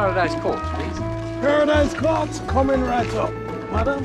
Paradise Court, please. Paradise Court's coming right up, madam.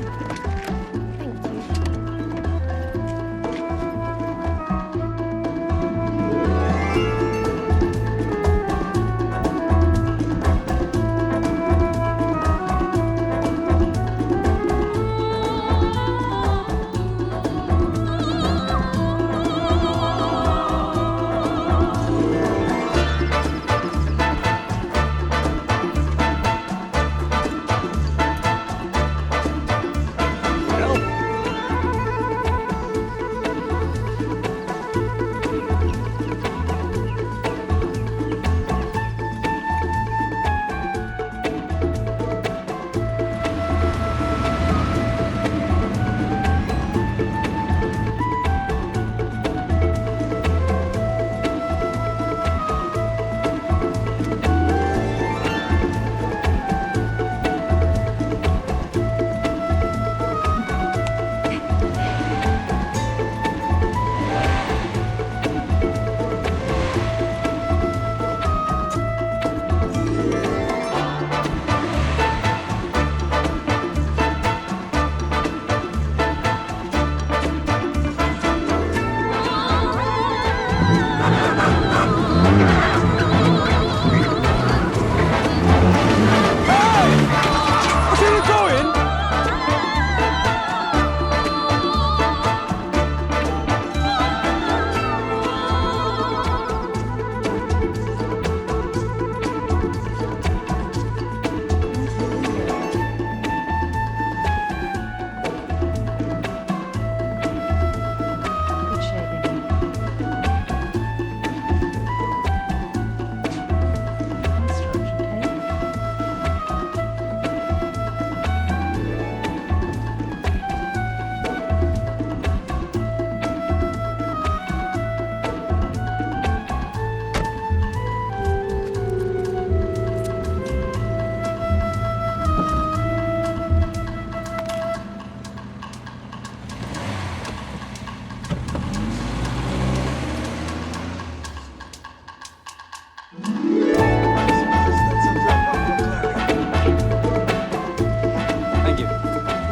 Thank you.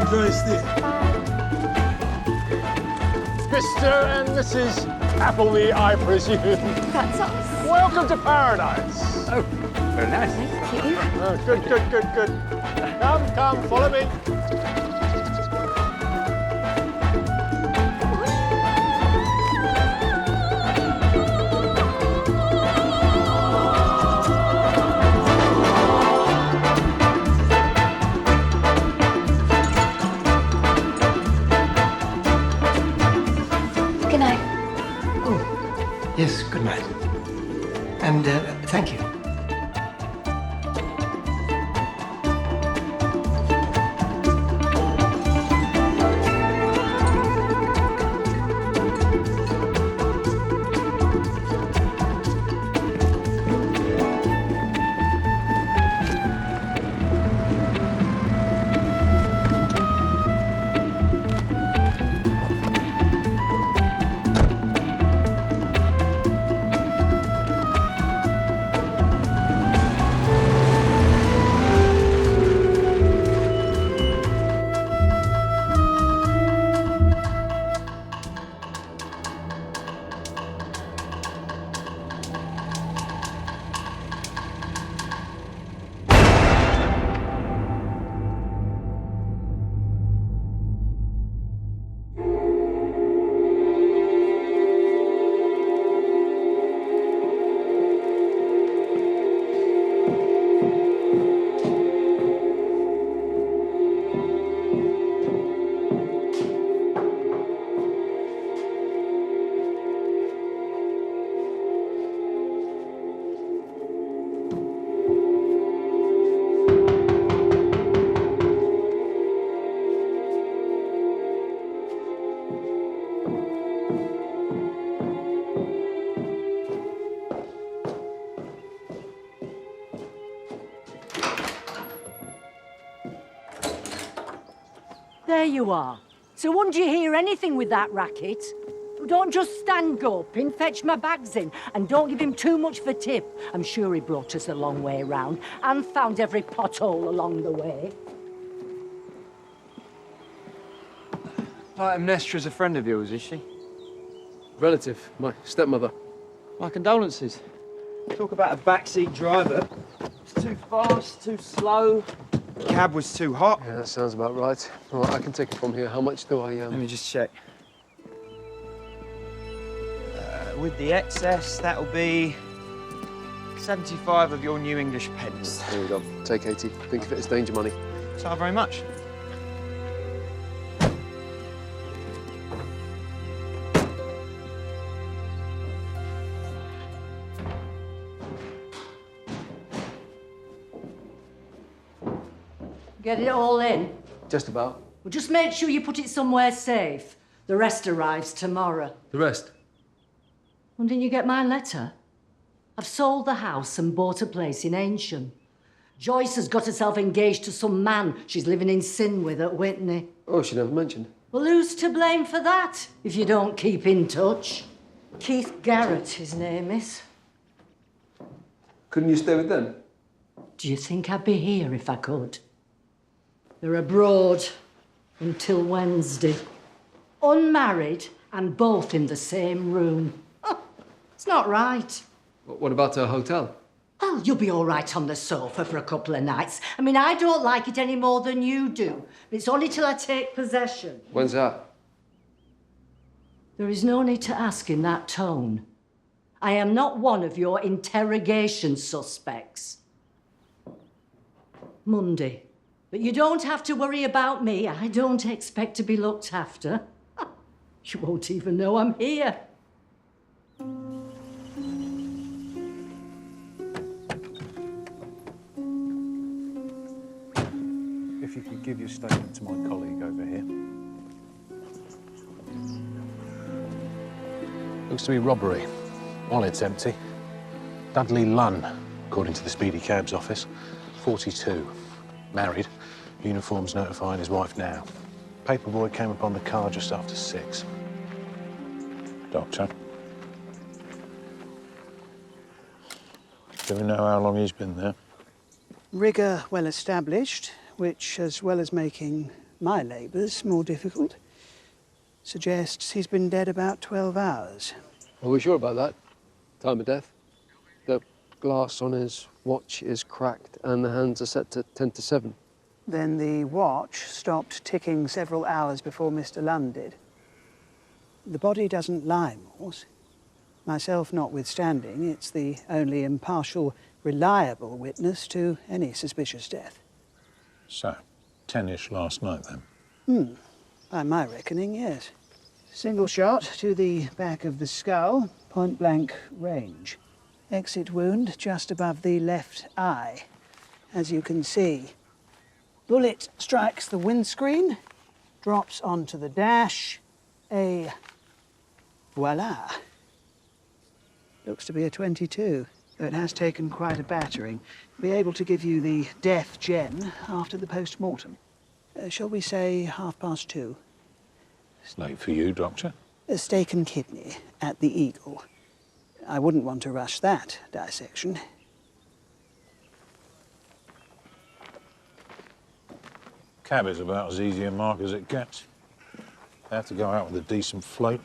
Enjoy stay. Mr. and Mrs. Appleby, I presume. That's us. Welcome to paradise. Oh, very nice. Thank you. Oh, good. Come, follow me. Good night. Oh, yes, good night. And thank you. There you are. So wouldn't you hear anything with that racket? Well, don't just stand gulping, fetch my bags in, and don't give him too much for tip. I'm sure he brought us a long way round and found every pothole along the way. Nestra's a friend of yours, is she? Relative, my stepmother. My condolences. Talk about a backseat driver. It's too fast, too slow. Cab was too hot. Yeah, that sounds about right. All right, I can take it from here. How much do I, Let me just check. With the excess, that'll be 75 of your New English pence. There we go. Take 80. Think of it as danger money. So very much. Get it all in? Just about. Well, just make sure you put it somewhere safe. The rest arrives tomorrow. The rest? Well, didn't you get my letter? I've sold the house and bought a place in Aynsham. Joyce has got herself engaged to some man she's living in sin with at Whitney. Oh, she never mentioned. Well, who's to blame for that, if you don't keep in touch? Keith Garrett, his name is. Couldn't you stay with them? Do you think I'd be here if I could? They're abroad until Wednesday. Unmarried and both in the same room. It's not right. What about a hotel? Well, you'll be all right on the sofa for a couple of nights. I mean, I don't like it any more than you do. It's only till I take possession. When's that? There is no need to ask in that tone. I am not one of your interrogation suspects. Monday. But you don't have to worry about me. I don't expect to be looked after. You won't even know I'm here. If you could give your statement to my colleague over here. Looks to be robbery. Wallet's empty. Dudley Lunn, according to the Speedy Cabs office. 42. Married. Uniform's notifying his wife now. Paperboy came upon the car just after 6. Doctor? Do we know how long he's been there? Rigour well established, which, as well as making my labours more difficult, suggests he's been dead about 12 hours. Are we sure about that? Time of death? The glass on his watch is cracked and the hands are set to 10 to 7. Then the watch stopped ticking several hours before Mr. Lunn did. The body doesn't lie, Morse. Myself notwithstanding, it's the only impartial, reliable witness to any suspicious death. So, 10-ish last night, then? By my reckoning, yes. Single shot to the back of the skull, point-blank range. Exit wound just above the left eye, as you can see. Bullet strikes the windscreen, drops onto the dash. Voila. Looks to be a .22, though it has taken quite a battering. Be able to give you the death gem after the post-mortem. Shall we say 2:30? It's late for you, Doctor. A steak and kidney at the Eagle. I wouldn't want to rush that dissection. Cab is about as easy a mark as it gets. They have to go out with a decent float,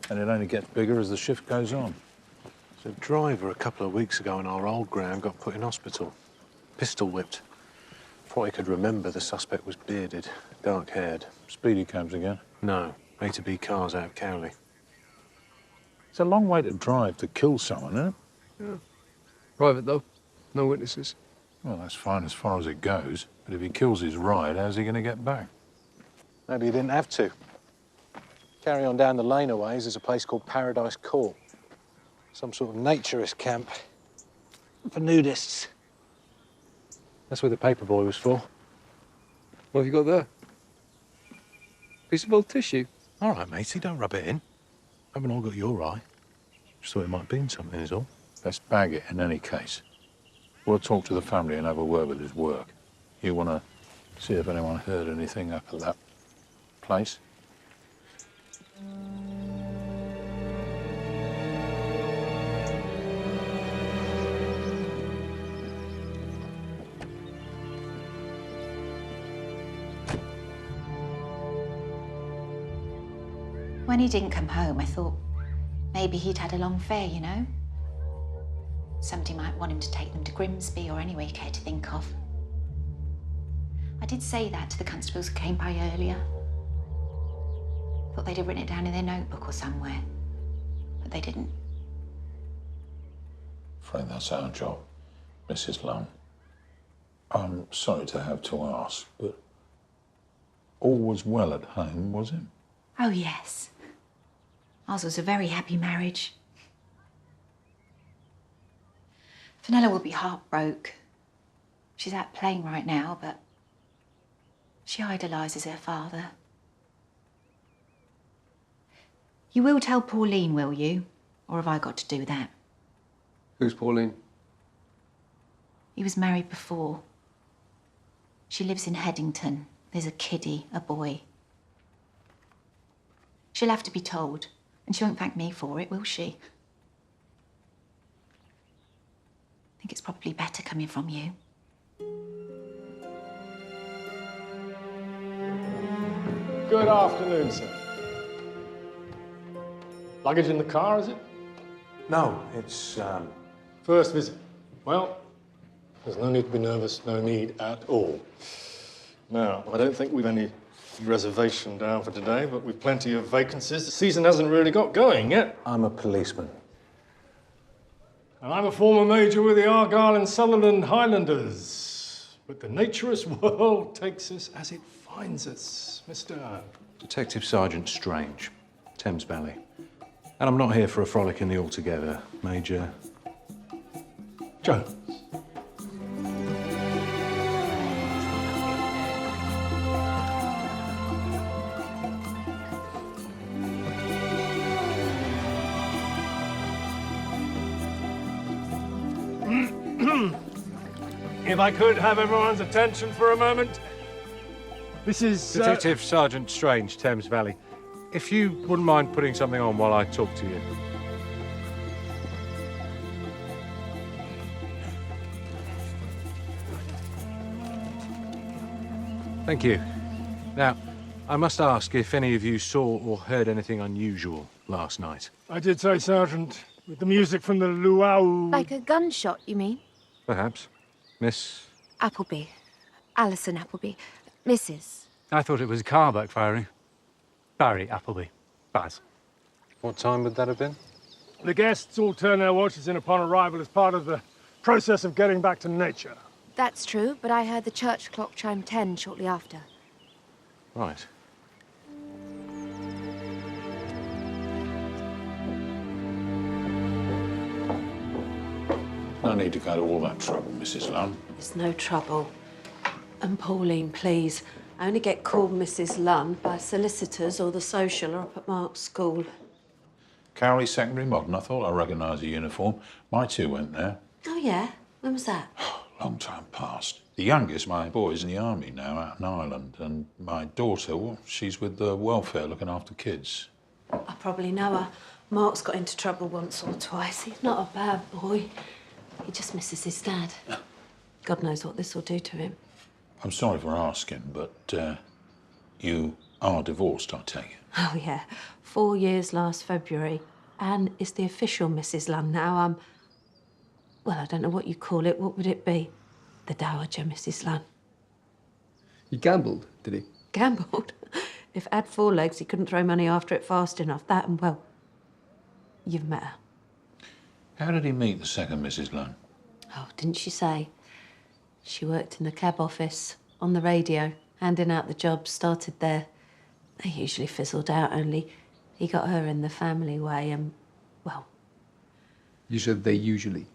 and it only gets bigger as the shift goes on. The driver a couple of weeks ago in our old ground got put in hospital, pistol whipped. Before he could remember, the suspect was bearded, dark-haired. Speedy Cabs again? No, A to B cars out of Cowley. It's a long way to drive to kill someone, isn't it? Yeah. Private, though. No witnesses. Well, that's fine as far as it goes. But if he kills his ride, how's he going to get back? Maybe he didn't have to. Carry on down the lane a ways, there's a place called Paradise Court. Some sort of naturist camp for nudists. That's where the paperboy was for. What have you got there? Piece of old tissue. All right, matey, don't rub it in. Haven't all got your eye. Just thought it might be in something, is all. Best bag it in any case. We'll talk to the family and have a word with his work. You want to see if anyone heard anything up at that place? When he didn't come home, I thought maybe he'd had a long fare, you know? Somebody might want him to take them to Grimsby or anywhere you care to think of. I did say that to the constables who came by earlier. Thought they'd have written it down in their notebook or somewhere, but they didn't. Frank, that's our job, Mrs. Lunn. I'm sorry to have to ask, but all was well at home, was it? Oh, yes. Ours was a very happy marriage. Fenella will be heartbroken. She's out playing right now, but she idolises her father. You will tell Pauline, will you? Or have I got to do that? Who's Pauline? He was married before. She lives in Headington. There's a kiddie, a boy. She'll have to be told, and she won't thank me for it, will she? I think it's probably better coming from you. Good afternoon, sir. Luggage in the car, is it? No, it's, First visit. Well, there's no need to be nervous, no need at all. Now, I don't think we've any reservation down for today, but we've plenty of vacancies. The season hasn't really got going yet. I'm a policeman. And I'm a former major with the Argyll and Sutherland Highlanders. But the naturist world takes us as it finds us, Mr. Detective Sergeant Strange, Thames Valley. And I'm not here for a frolic in the altogether, Major Jones. If I could have everyone's attention for a moment. This is... Detective Sergeant Strange, Thames Valley. If you wouldn't mind putting something on while I talk to you. Thank you. Now, I must ask if any of you saw or heard anything unusual last night. I did say, Sergeant, with the music from the luau... Like a gunshot, you mean? Perhaps. Miss... Appleby. Alison Appleby. Mrs. I thought it was a car backfiring. Barry Appleby. Baz. What time would that have been? The guests all turn their watches in upon arrival as part of the process of getting back to nature. That's true, but I heard the church clock chime 10 shortly after. Right. No need to go to all that trouble, Mrs. Lunn. It's no trouble. And Pauline, please, I only get called Mrs. Lunn by solicitors or the social or up at Mark's school. Cowley Secondary Modern. I thought I recognised the uniform. My two went there. Oh, yeah? When was that? Long time past. The youngest, my boy's in the army now, out in Ireland. And my daughter, well, she's with the welfare looking after kids. I probably know her. Mark's got into trouble once or twice. He's not a bad boy. He just misses his dad. God knows what this will do to him. I'm sorry for asking, but you are divorced, I take it. Oh, yeah. 4 years last February. Anne is the official Mrs. Lunn now. Well, I don't know what you call it. What would it be? The Dowager Mrs. Lunn. He gambled, did he? Gambled? If it had 4 legs, he couldn't throw money after it fast enough. That and, well, you've met her. How did he meet the second Mrs. Lunn? Oh, didn't she say? She worked in the cab office, on the radio, handing out the jobs, started there. They usually fizzled out, only he got her in the family way and, well... You said they usually.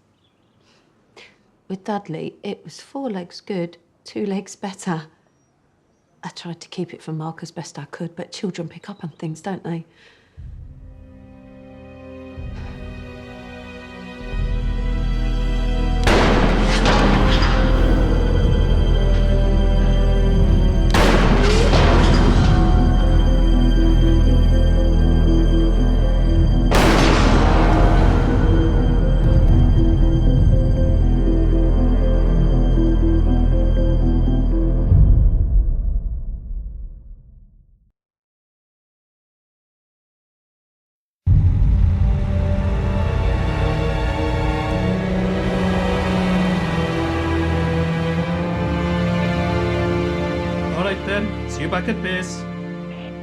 With Dudley, it was 4 legs good, 2 legs better. I tried to keep it from Mark as best I could, but children pick up on things, don't they? right then. See you back at base.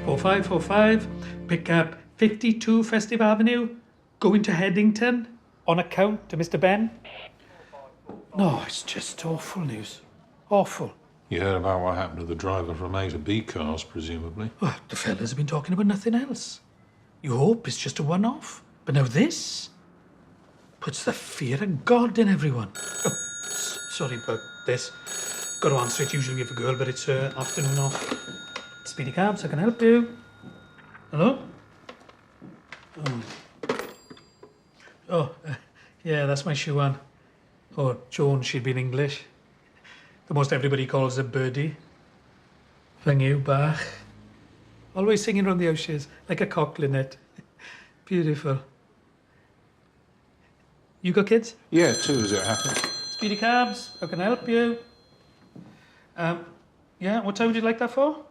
4545. Pick up 52 Festive Avenue. Going to Headington. On account to Mr. Ben. No, it's just awful news. Awful. You heard about what happened to the driver from A to B cars, presumably? Well, the fellas have been talking about nothing else. You hope it's just a one-off. But now this puts the fear of God in everyone. Oh, sorry about this. Got to answer it usually with a girl, but it's afternoon off. Speedy cabs, I can help you. Hello? Yeah, that's my shoe on. Oh, Joan, she'd been English. The most everybody calls her Birdie. Thank you, Bach. Always singing around the house, she is, like a cocklinette. Beautiful. You got kids? Yeah, 2 as it happened. Speedy cabs, how can I help you? Yeah, what time would you like that for?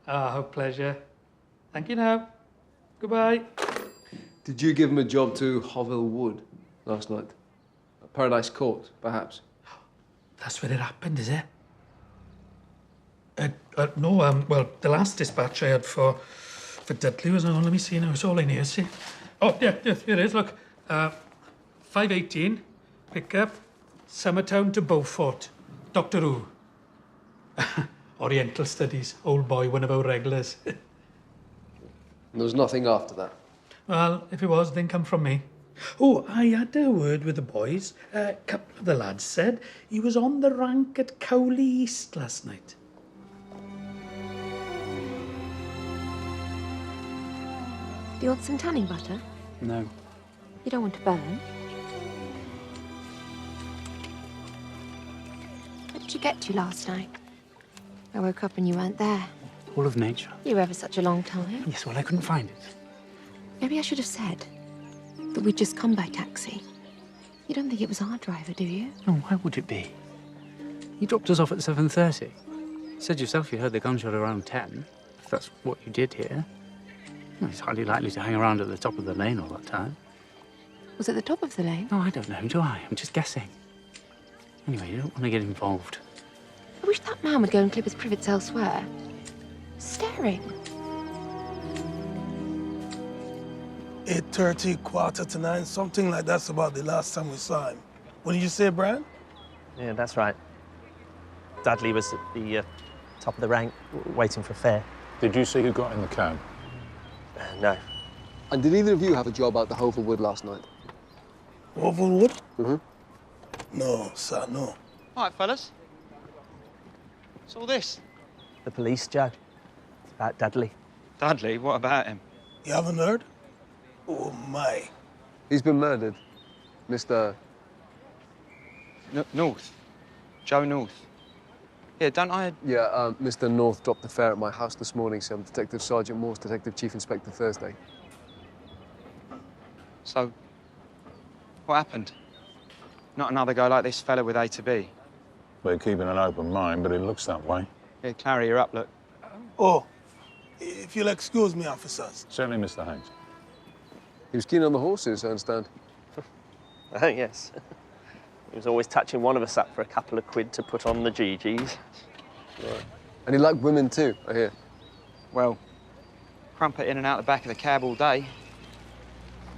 Ah, a pleasure. Thank you now. Goodbye. Did you give him a job to Hovell Wood last night? Paradise Court, perhaps? That's where it happened, is it? No, well, the last dispatch I had for Dudley was, let me see now, it's all in here, see? Oh, yeah, here it is, look. 518, pick up, Summertown to Beaufort. Doctor Who. Oriental Studies, old boy, one of our regulars. And there was nothing after that? Well, if it was, it didn't come from me. Oh, I had a word with the boys. A couple of the lads said he was on the rank at Cowley East last night. Do you want some tanning butter? No. You don't want to burn? What did you get to last night? I woke up and you weren't there. All of nature. You were ever such a long time. Yes, well, I couldn't find it. Maybe I should have said that we'd just come by taxi. You don't think it was our driver, do you? No, why would it be? You dropped us off at 7:30. Said yourself you heard the gunshot around 10. If that's what you did here. Well, he's hardly likely to hang around at the top of the lane all that time. Was it the top of the lane? No, I don't know, do I? I'm just guessing. Anyway, you don't want to get involved. I wish that man would go and clip his privets elsewhere. Staring. 8:30, 8:45, something like that's about the last time we saw him. What did you say, Brian? Yeah, that's right. Dudley was at the top of the rank, waiting for fare. Did you see who got in the cab? No. And did either of you have a job out the Hovell Wood last night? Hovell Wood? Mm-hmm. No, sir, no. All right, fellas. What's all this? The police, Joe. It's about Dudley. Dudley? What about him? You haven't heard? Oh, my. He's been murdered. Mr. North. Joe North. Yeah, don't I... Yeah, Mr. North dropped the fare at my house this morning, so I'm Detective Sergeant Morse, Detective Chief Inspector Thursday. So, what happened? Not another go like this fella with A to B. We're keeping an open mind, but it looks that way. Yeah, Clary, you're up, look. Oh, if you'll excuse me, officers. Certainly, Mr. Hayes. He was keen on the horses, I understand. Oh, yes. He was always touching one of us up for a couple of quid to put on the GGs. Right. And he liked women too, I hear. Well, crumpet in and out the back of the cab all day.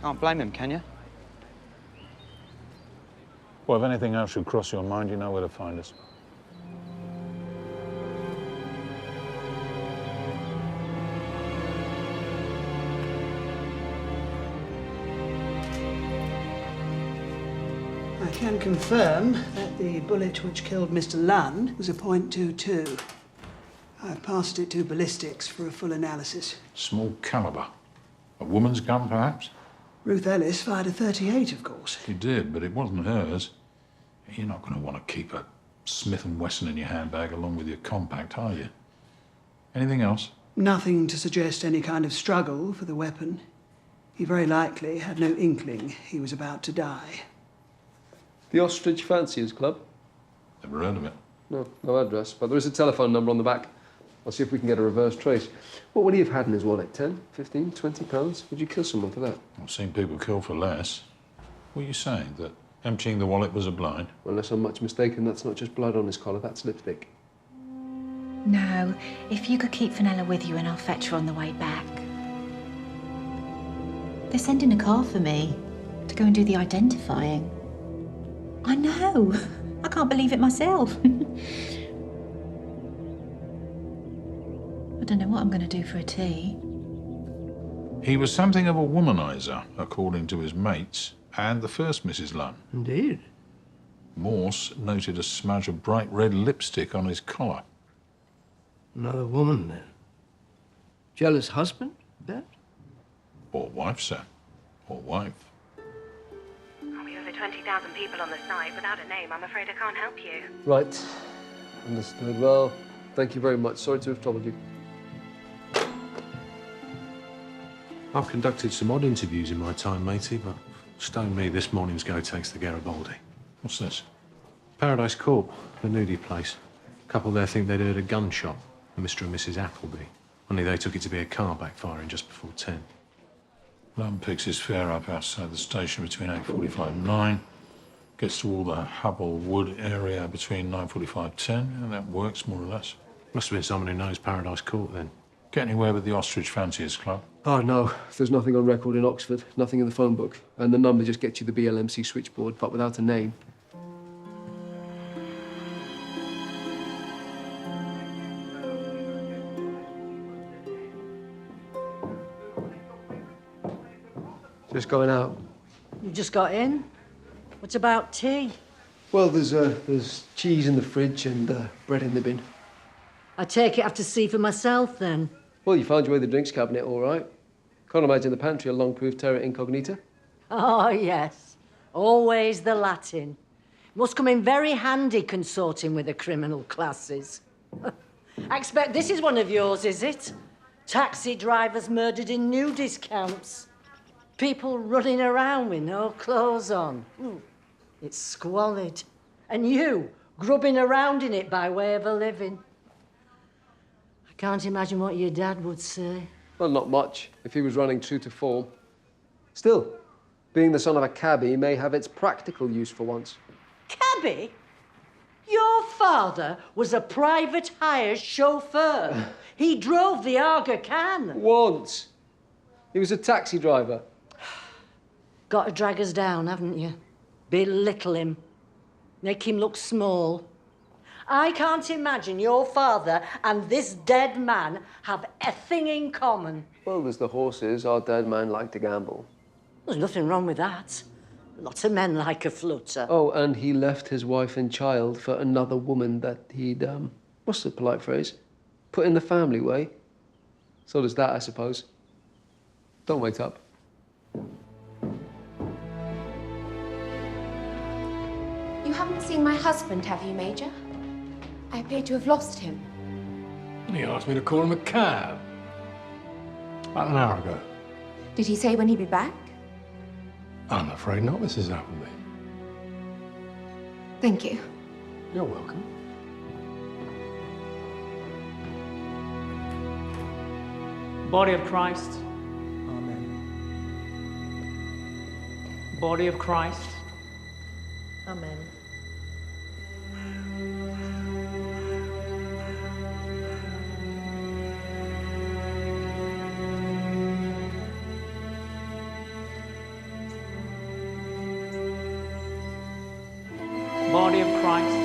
Can't blame him, can you? Well, if anything else should cross your mind, you know where to find us. I can confirm that the bullet which killed Mr. Lunn was a .22. I've passed it to ballistics for a full analysis. Small caliber. A woman's gun, perhaps? Ruth Ellis fired a .38, of course. She did, but it wasn't hers. You're not going to want to keep a Smith & Wesson in your handbag along with your compact, are you? Anything else? Nothing to suggest any kind of struggle for the weapon. He very likely had no inkling he was about to die. The Ostrich Fanciers Club? Never heard of it. No, no address, but there is a telephone number on the back. I'll see if we can get a reverse trace. What would he have had in his wallet? 10, 15, 20 pounds? Would you kill someone for that? I've seen people kill for less. What are you saying, that emptying the wallet was a blind? Well, unless I'm much mistaken, that's not just blood on his collar, that's lipstick. No, if you could keep Fenella with you and I'll fetch her on the way back. They're sending a car for me to go and do the identifying. I know. I can't believe it myself. I don't know what I'm going to do for a tea. He was something of a womanizer, according to his mates, and the first Mrs. Lunn. Indeed. Morse noted a smudge of bright red lipstick on his collar. Another woman, then. Jealous husband, bet? Or wife, sir. Or wife. With over 20,000 people on the site, without a name, I'm afraid I can't help you. Right. Understood. Well, thank you very much. Sorry to have troubled you. I've conducted some odd interviews in my time, matey, but stone me this morning's go takes the Garibaldi. What's this? Paradise Court, the nudie place. A couple there think they'd heard a gunshot, Mr. and Mrs. Appleby. Only they took it to be a car backfiring just before 10. Lunn picks his fare up outside the station between 8:45 and 9. Gets to all the Hubble Wood area between 9:45 10, and that works more or less. Must have been someone who knows Paradise Court then. Get anywhere with the Ostrich Fanciers Club? Oh, no. There's nothing on record in Oxford. Nothing in the phone book. And the number just gets you the BLMC switchboard, but without a name. Just going out. You just got in? What about tea? Well, there's cheese in the fridge and bread in the bin. I take it I have to see for myself, then. Well, you found your way to the drinks cabinet, all right. Can't imagine the pantry a long-proof terra incognita. Oh, yes. Always the Latin. Must come in very handy consorting with the criminal classes. I expect this is one of yours, is it? Taxi drivers murdered in nudist camps. People running around with no clothes on. It's squalid. And you, grubbing around in it by way of a living. I can't imagine what your dad would say. Well, not much, if he was running true to form. Still, being the son of a cabbie may have its practical use for once. Cabbie? Your father was a private hire chauffeur. He drove the Aga Khan. Once. He was a taxi driver. Got to drag us down, haven't you? Belittle him. Make him look small. I can't imagine your father and this dead man have a thing in common. Well, there's the horses. Our dead man liked to gamble. There's nothing wrong with that. Lots of men like a flutter. Oh, and he left his wife and child for another woman that he'd, what's the polite phrase? Put in the family way. So does that, I suppose. Don't wait up. You haven't seen my husband, have you, Major? I appear to have lost him. He asked me to call him a cab. About an hour ago. Did he say when he'd be back? I'm afraid not, Mrs. Appleby. Thank you. You're welcome. Body of Christ. Amen. Body of Christ. Amen. Body of Christ.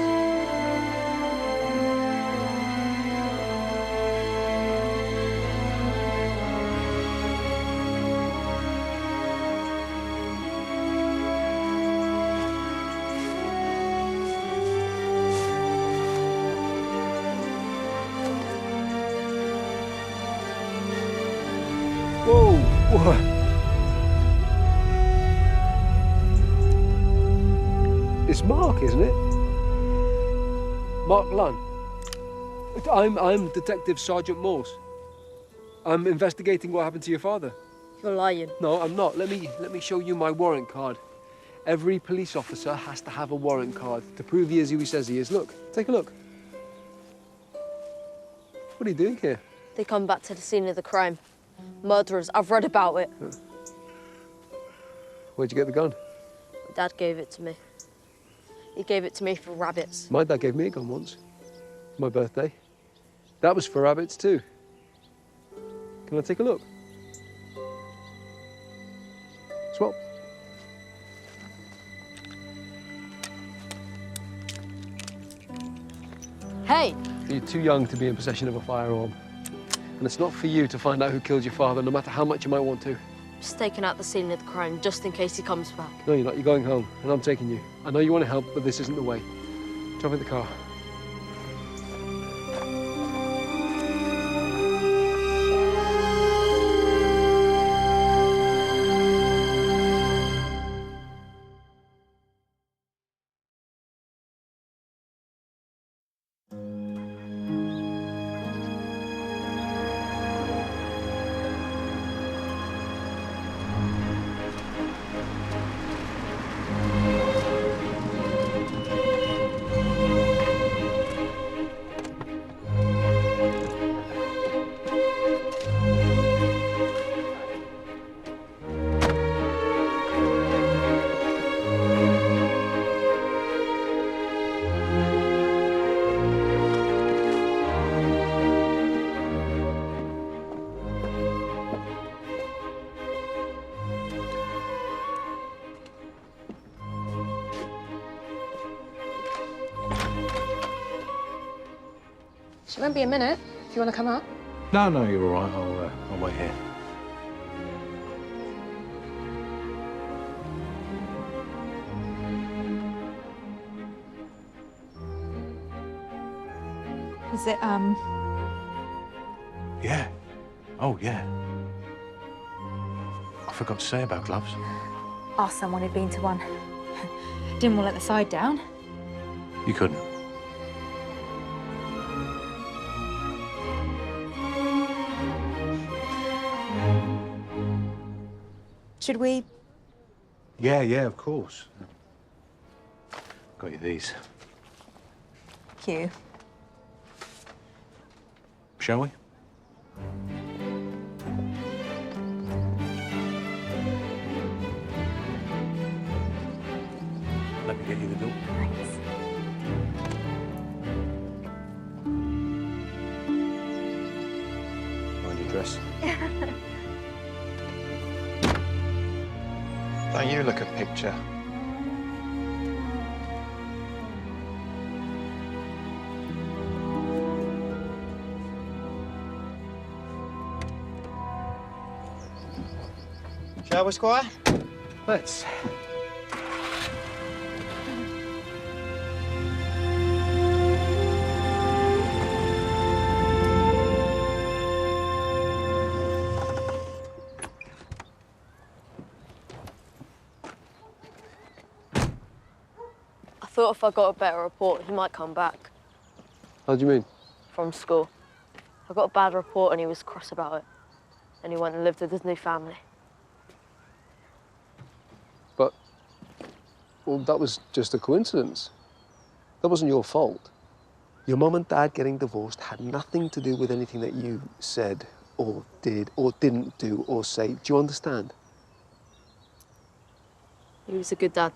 Whoa! What? It's Mark, isn't it? Mark Lunn. I'm Detective Sergeant Morse. I'm investigating what happened to your father. You're lying. No, I'm not. Let me show you my warrant card. Every police officer has to have a warrant card to prove he is who he says he is. Look, take a look. What are you doing here? They come back to the scene of the crime. Murderers. I've read about it. Where'd you get the gun? My dad gave it to me. He gave it to me for rabbits. My dad gave me a gun once. My birthday. That was for rabbits too. Can I take a look? Swap. Hey! You're too young to be in possession of a firearm. And it's not for you to find out who killed your father, no matter how much you might want to. Just taking out the scene of the crime, just in case he comes back. No, you're not. You're going home, and I'm taking you. I know you want to help, but this isn't the way. Jump in the car. She won't be a minute, if you want to come up. No, no, you're all right. I'll wait here. Is it, Yeah. Oh, yeah. I forgot to say about gloves. asked someone who'd been to one. Didn't want to let the side down. You couldn't. Should we? Yeah, of course. Got you these. Cue. Shall we? Let me get you the door. Thanks. Mind your dress. Don't you look a picture? Shall we, Squire? Let's. I thought if I got a better report, he might come back How do you mean? from school. I got a bad report and he was cross about it. And he went and lived with his new family. But, well, that was just a coincidence. That wasn't your fault. Your mum and dad getting divorced had nothing to do with anything that you said or did or didn't do or say. Do you understand? He was a good dad.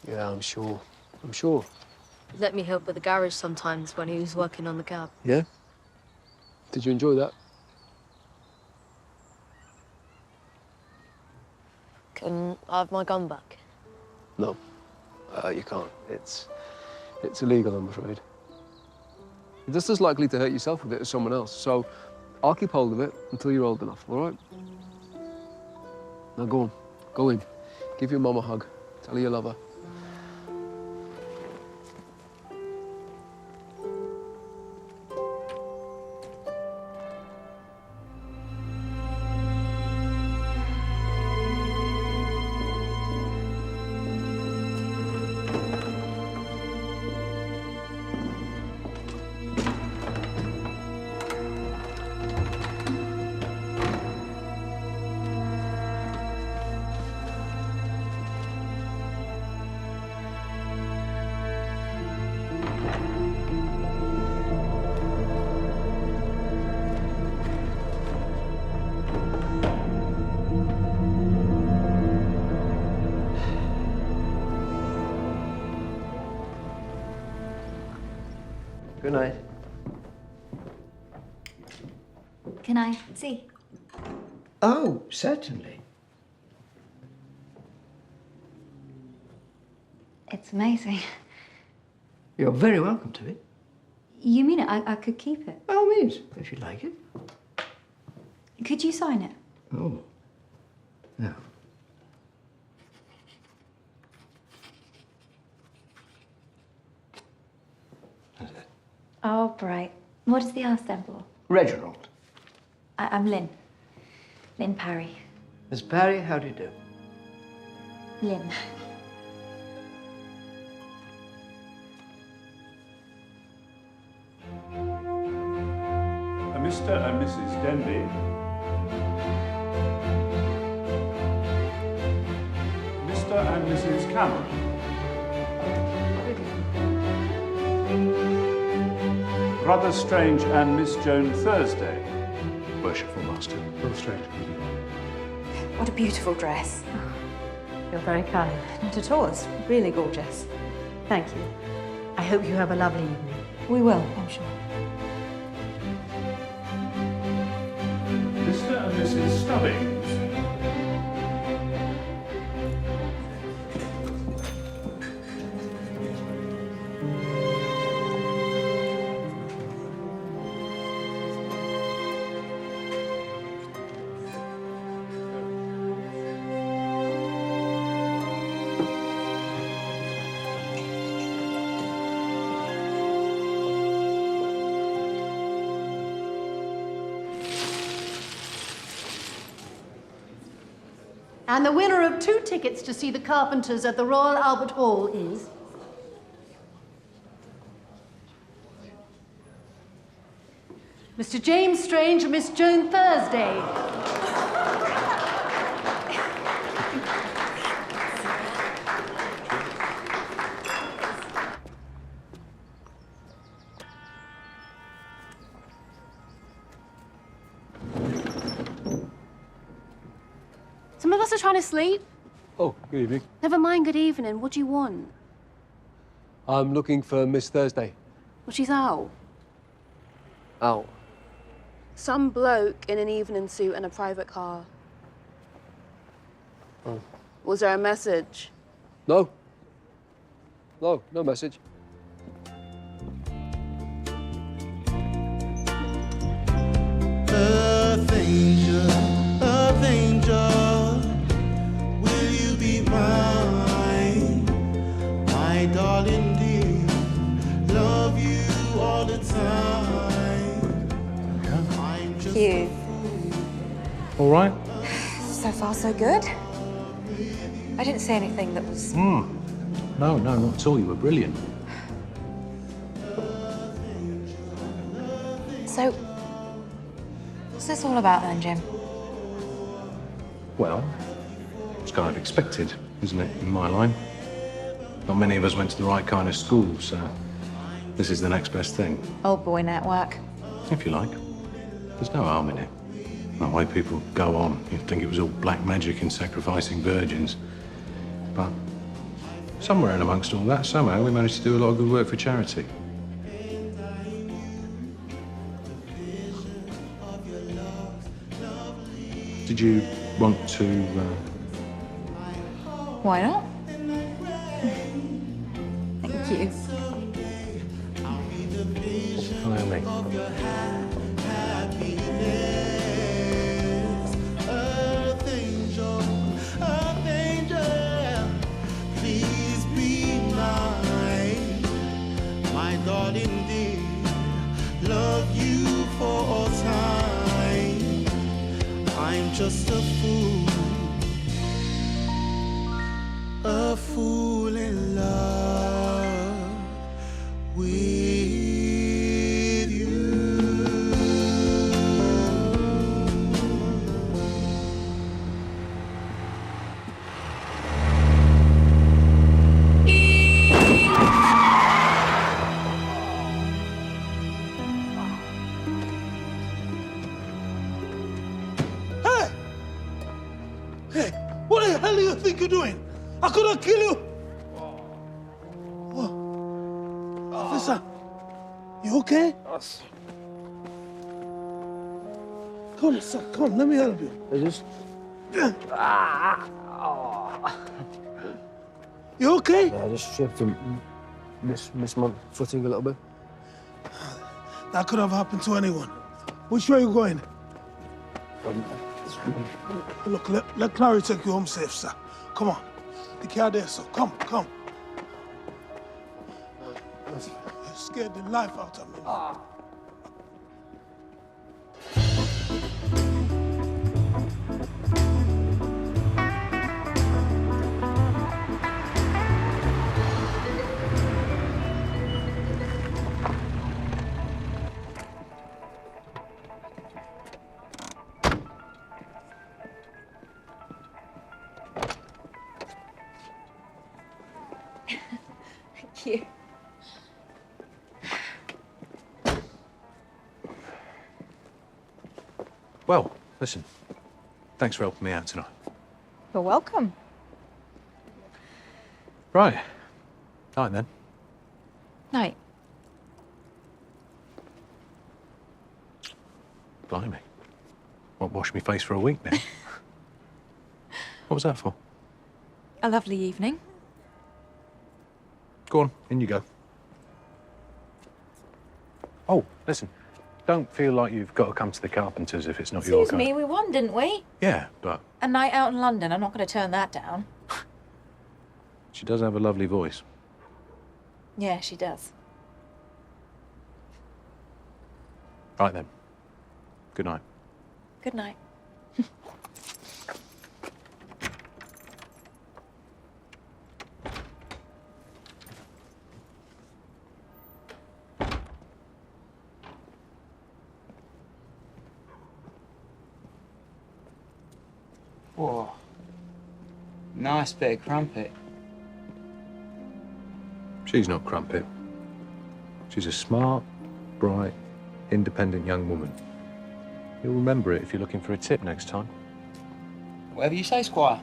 Yeah, I'm sure. I'm sure. He let me help at the garage sometimes when he was working on the cab. Yeah? Did you enjoy that? Can I have my gun back? No, you can't. It's illegal, I'm afraid. You're just as likely to hurt yourself with it as someone else. So I'll keep hold of it until you're old enough, all right? Now go on, go in. Give your mum a hug. Tell her you love her. Good night. Can I see? Oh, certainly. It's amazing. You're very welcome to it. You mean it? I could keep it? By all means, if you'd like it. Could you sign it? Oh. No. Oh, bright. What does the R stand for? Reginald. I'm Lynn. Lynn Parry. Miss Parry, how do you do? Lynn. Mr. and Mrs. Denby. Mr. and Mrs. Cameron. Brother Strange and Miss Joan Thursday. Worshipful Master. Brother Strange. What a beautiful dress. You're very kind. Not at all. It's really gorgeous. Thank you. I hope you have a lovely evening. We will, I'm sure. Mr. and Mrs. Stubbings. And the winner of 2 tickets to see the Carpenters at the Royal Albert Hall is... Mr. James Strange and Miss Joan Thursday. Some of us are trying to sleep. Oh, good evening. Never mind good evening. What do you want? I'm looking for Miss Thursday. Well, she's out. Out. Some bloke in an evening suit and a private car. Oh. Was there a message? No. No, no message. Earth angel, will you be mine? My darling dear, love you all the time. I'm just You. All right? So far, so good. I didn't say anything that was... No, not at all. You were brilliant. So, what's this all about then, Jim? Well, it's kind of expected, isn't it, in my line? Not many of us went to the right kind of school, so this is the next best thing, Old boy network. if you like. There's no harm in it. The way people go on, you'd think it was all black magic and sacrificing virgins. But somewhere in amongst all that, somehow we managed to do a lot of good work for charity. Did you want to, Why not? Thank you. follow me? Earth angel, please be mine. My darling dear, love you for all time. I'm just a fool in love with you. Hey! Hey, what the hell do you think you're doing? I could have killed you! Oh. Officer, you okay? Come, son, come, let me help you. You okay? I just tripped and missed my footing a little bit. That could have happened to anyone. Which way are you going? Look, let Clary take you home safe, sir. Come on. The car there, sir. Come. You scared the life out of me. Thank you. Well, listen. Thanks for helping me out tonight. You're welcome. Right. Night then. Night. Blimey. Won't wash me face for a week now. What was that for? A lovely evening. Go on, in you go. Oh, listen. Don't feel like you've got to come to the Carpenters if it's not your Excuse kind. me, we won, didn't we? Yeah, but A night out in London. I'm not going to turn that down. she does have a lovely voice. Yeah, she does. Right then. Good night. Good night. Whoa. Nice bit of crumpet. She's not Crumpet. She's a smart, bright, independent young woman. You'll remember it if you're looking for a tip next time. Whatever you say, Squire.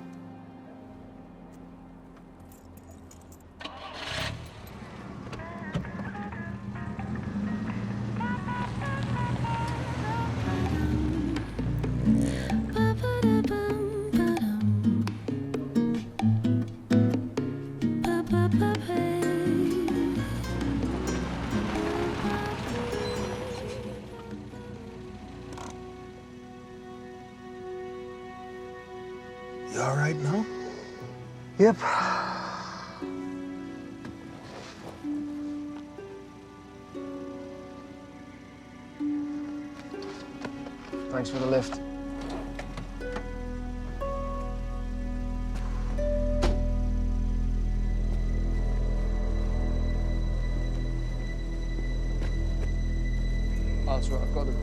You all right now? Yep. Thanks for the lift. Oh, that's right, I've got them.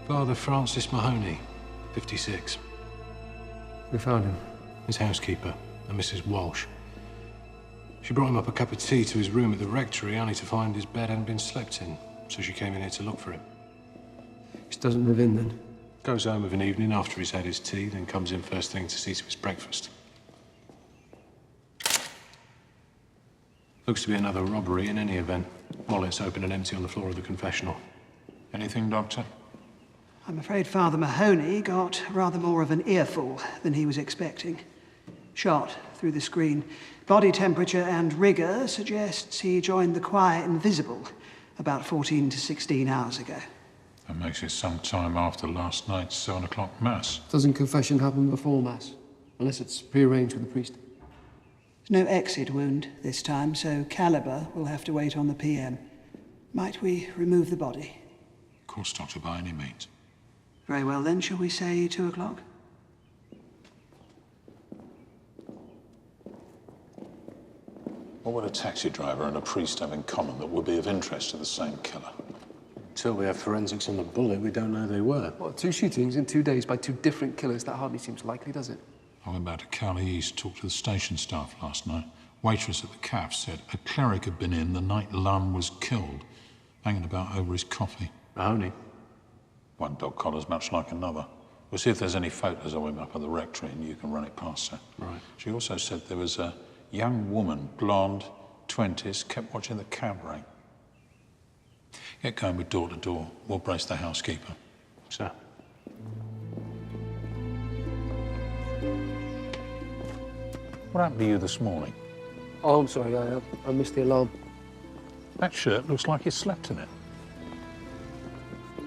Father Francis Mahoney, 56. We found him. His housekeeper, a Mrs. Walsh. She brought him up a cup of tea to his room at the rectory, only to find his bed hadn't been slept in. So she came in here to look for him. He doesn't live in then? Goes home of an evening after he's had his tea, then comes in first thing to see to his breakfast. Looks to be another robbery in any event. Wallets open and empty on the floor of the confessional. Anything, Doctor? I'm afraid Father Mahoney got rather more of an earful than he was expecting. Shot through the screen. Body temperature and rigor suggests he joined the choir invisible about 14 to 16 hours ago. That makes it some time after last night's 7 o'clock mass. Doesn't confession happen before Mass? Unless it's prearranged with the priest. There's no exit wound this time, so caliber will have to wait on the PM. Might we remove the body? Of course, Doctor, by any means. Very well then, shall we say 2 o'clock? What would a taxi driver and a priest have in common that would be of interest to the same killer? Until we have forensics on the bullet, we don't know who they were. Well, 2 shootings in 2 days by 2 different killers, that hardly seems likely, does it? I went back to Cowley East, talked to the station staff last night. Waitress at the cafe said a cleric had been in the night Lum was killed, hanging about over his coffee. Mahoney? One dog collar's much like another. We'll see if there's any photos of him up at the rectory and you can run it past her. Right. She also said there was a young woman, blonde, 20s, kept watching the cab rank. Get going with door to door. We'll brace the housekeeper. Sir. What happened to you this morning? Oh, I'm sorry, I missed the alarm. That shirt looks like you slept in it.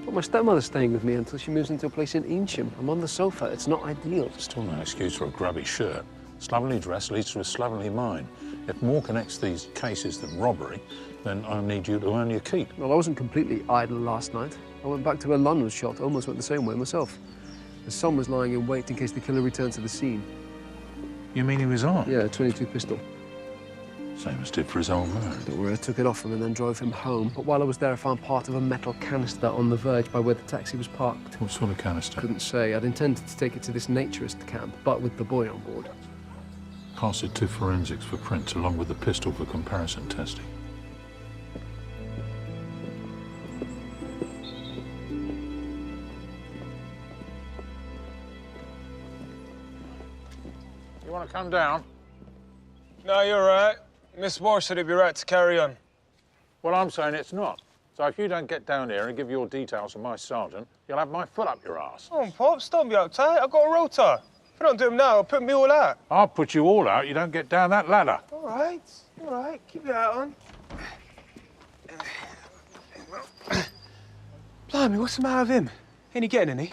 Well, my stepmother's staying with me until she moves into a place in Eynsham. I'm on the sofa. It's not ideal. Still no excuse for a grubby shirt. Slovenly dress leads to a slovenly mind. If more connects these cases than robbery, then I need you to earn your keep. Well, I wasn't completely idle last night. I went back to where Lon was shot, almost went the same way myself. The son was lying in wait in case the killer returned to the scene. You mean he was armed? Yeah, a .22 pistol. Same as did for his old man. Don't worry, I took it off him and then drove him home. But while I was there, I found part of a metal canister on the verge by where the taxi was parked. What sort of canister? Couldn't say. I'd intended to take it to this naturist camp, but with the boy on board. Pass it to forensics for prints, along with the pistol for comparison testing. You want to come down? No, you're right. Miss Moore said it'd be right to carry on. Well, I'm saying it's not. So if you don't get down here and give your details to my sergeant, you'll have my foot up your ass. Come on, Pops, don't be uptight. I've got a rota. If I don't do them now, I'll put me all out. I'll put you all out. You don't get down that ladder. All right. Keep your hat on. Blimey, what's the matter with him? Ain't he getting any?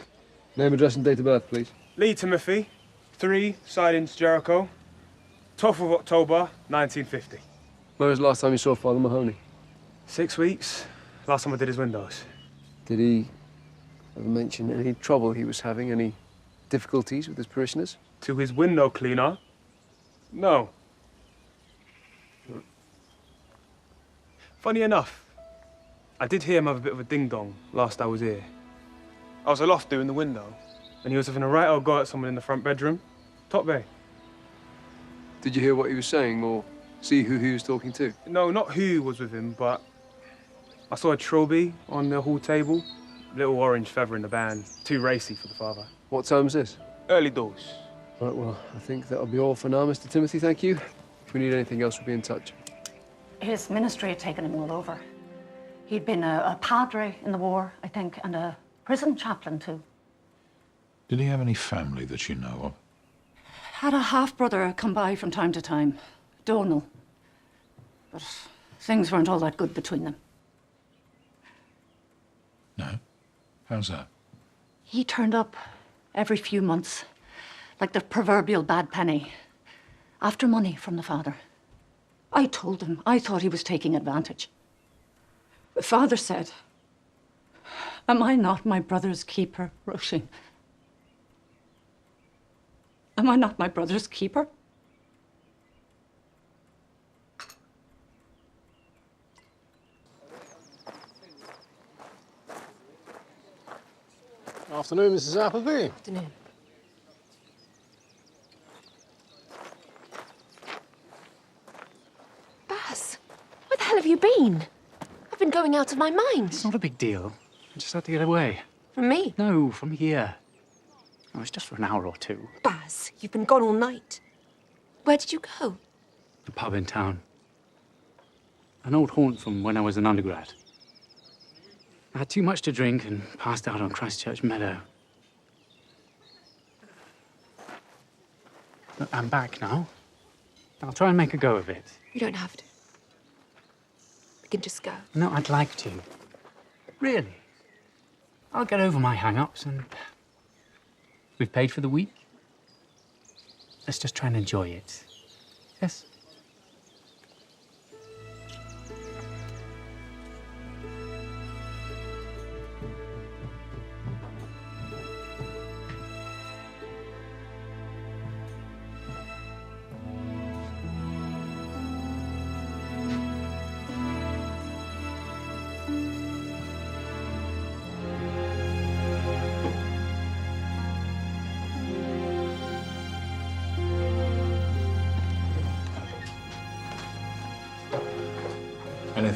Name, address, and date of birth, please. Lee Timothy, 3, Sidings, Jericho, 12th of October, 1950. When was the last time you saw Father Mahoney? 6 weeks. Last time I did his windows. Did he ever mention any trouble he was having, any difficulties with his parishioners? To his window cleaner? No. Funny enough, I did hear him have a bit of a ding-dong last I was here. I was aloft doing the window, and he was having a right old go at someone in the front bedroom. Top bay. Did you hear what he was saying, or see who he was talking to? No, not who was with him, but I saw a trilby on the hall table. Little orange feather in the band. Too racy for the father. What time is this? Early doors. Right, well, I think that'll be all for now, Mr. Timothy, thank you. If we need anything else, we'll be in touch. His ministry had taken him all over. He'd been a padre in the war, I think, and a prison chaplain, too. Did he have any family that you know of? Had a half-brother come by from time to time, Donal. But things weren't all that good between them. No? How's that? He turned up every few months, like the proverbial bad penny, after money from the father. I told him I thought he was taking advantage. The father said, "Am I not my brother's keeper, Roisin? Am I not my brother's keeper?" Afternoon, Mrs. Appleby. Afternoon. Baz, where the hell have you been? I've been going out of my mind. It's not a big deal. I just had to get away. From me? No, from here. Oh, it's just for an hour or two. Baz, you've been gone all night. Where did you go? A pub in town. An old haunt from when I was an undergrad. I had too much to drink and passed out on Christchurch Meadow. Look, I'm back now. I'll try and make a go of it. You don't have to. We can just go. No, I'd like to. Really. I'll get over my hang-ups and... We've paid for the week. Let's just try and enjoy it. Yes?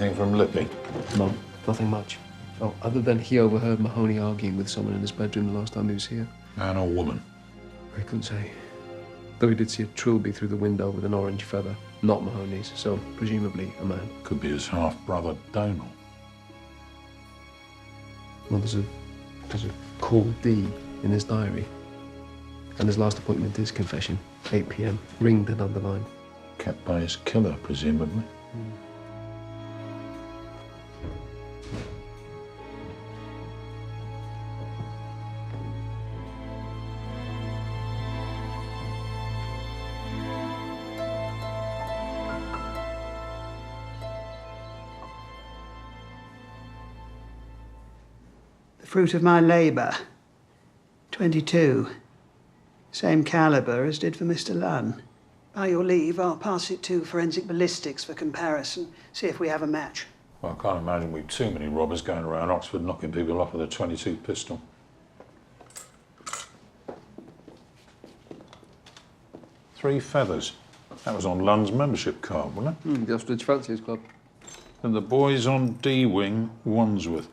anything from Lippy? No, nothing much. Oh, other than he overheard Mahoney arguing with someone in his bedroom the last time he was here. Man or woman? I couldn't say. Though he did see a trilby through the window with an orange feather. Not Mahoney's, so presumably a man. Could be his half-brother, Donal. Well, there's a call D in his diary. And his last appointment is confession, 8 p.m. Ringed and underlined. Kept by his killer, presumably. The fruit of my labour. 22. Same calibre as did for Mr. Lunn. By your leave, I'll pass it to forensic ballistics for comparison, see if we have a match. Well, I can't imagine we've too many robbers going around Oxford knocking people off with a .22 pistol. Three feathers. That was on Lunn's membership card, wasn't it? The Ostrich Fanciers Club. And the boys on D Wing, Wandsworth.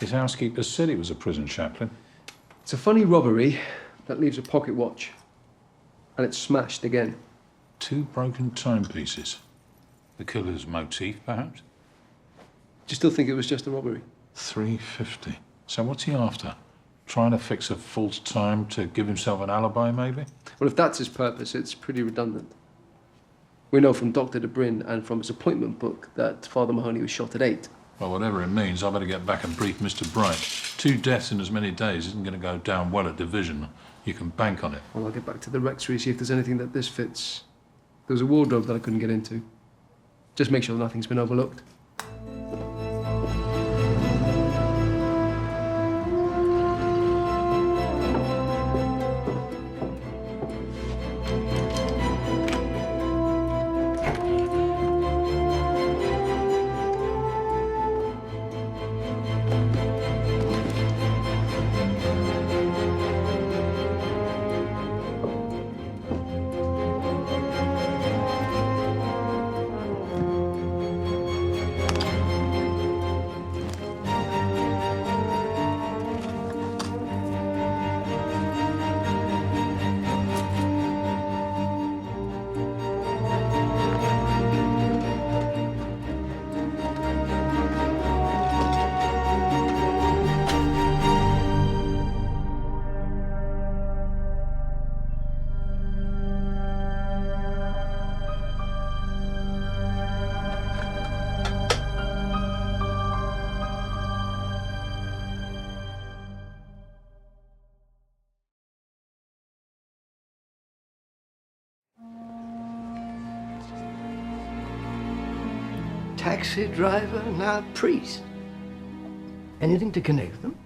His housekeeper said he was a prison chaplain. It's a funny robbery that leaves a pocket watch. And it's smashed again. 2 broken timepieces. The killer's motif, perhaps? Do you still think it was just a robbery? 350. So what's he after? Trying to fix a false time to give himself an alibi, maybe? Well, if that's his purpose, it's pretty redundant. We know from Dr. de Bryn and from his appointment book that Father Mahoney was shot at 8. Well, whatever it means, I better get back and brief Mr. Bright. 2 deaths in as many days isn't going to go down well at division. You can bank on it. Well, I'll get back to the rectory, see if there's anything that this fits. There was a wardrobe that I couldn't get into. Just make sure nothing's been overlooked. Taxi driver, now priest. Anything to connect them?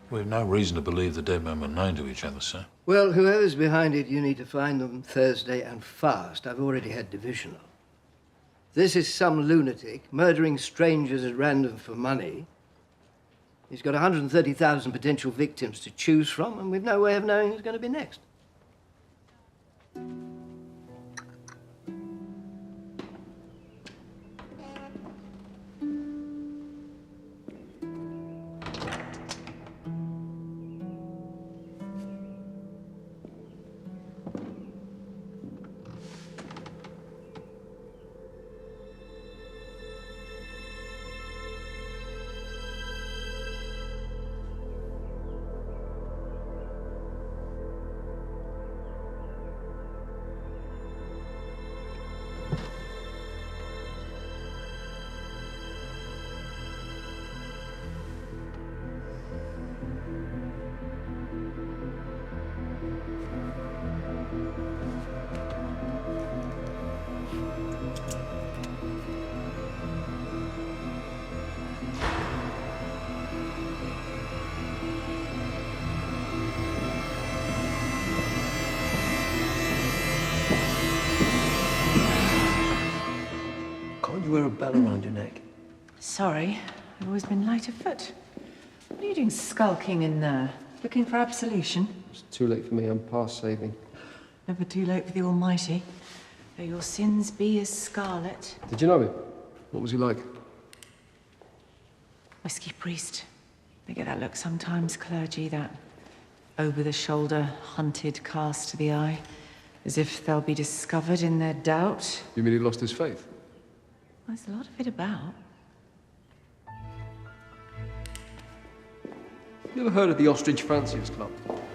We've no reason to believe the dead men were known to each other, sir. Well, whoever's behind it, you need to find them Thursday and fast. I've already had divisional. This is some lunatic murdering strangers at random for money. He's got 130,000 potential victims to choose from, and we've no way of knowing who's going to be next. Can't you wear a bell around your neck? Sorry, I've always been light of foot. What are you doing skulking in there? Looking for absolution? It's too late for me. I'm past saving. Never too late for the Almighty. Though your sins be as scarlet. Did you know him? What was he like? Whiskey priest. They get that look sometimes, clergy, that over-the-shoulder, hunted cast to the eye. As if they'll be discovered in their doubt. You mean he lost his faith? Well, there's a lot of it about. You ever heard of the Ostrich Fanciers Club?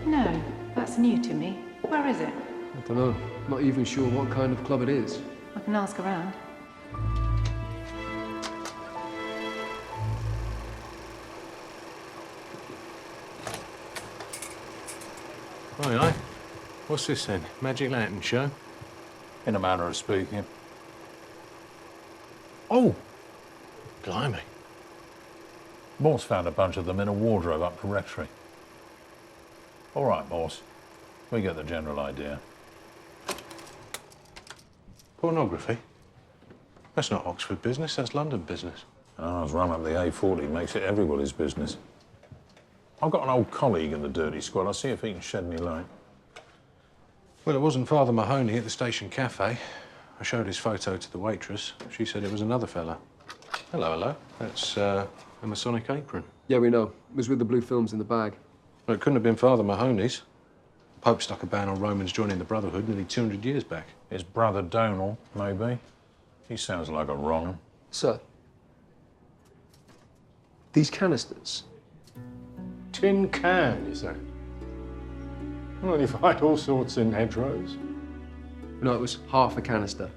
No, that's new to me. Where is it? I don't know. Not even sure what kind of club it is. I can ask around. Aye. What's this then? Magic lantern show? In a manner of speaking. Oh! Blimey. Morse found a bunch of them in a wardrobe up the rectory. All right, Morse. We get the general idea. Pornography? That's not Oxford business, that's London business. Ours run up the A40 makes it everybody's business. I've got an old colleague in the dirty squad. I'll see if he can shed any light. Well, it wasn't Father Mahoney at the station cafe. I showed his photo to the waitress. She said it was another fella. Hello, hello. That's a Masonic apron. Yeah, we know. It was with the blue films in the bag. Well, it couldn't have been Father Mahoney's. The Pope stuck a ban on Romans joining the Brotherhood nearly 200 years back. His brother Donal, maybe. He sounds like a wrong 'un. Sir, these canisters. Tin can, you say? Well, you find all sorts in hedgerows. No, it was half a canister.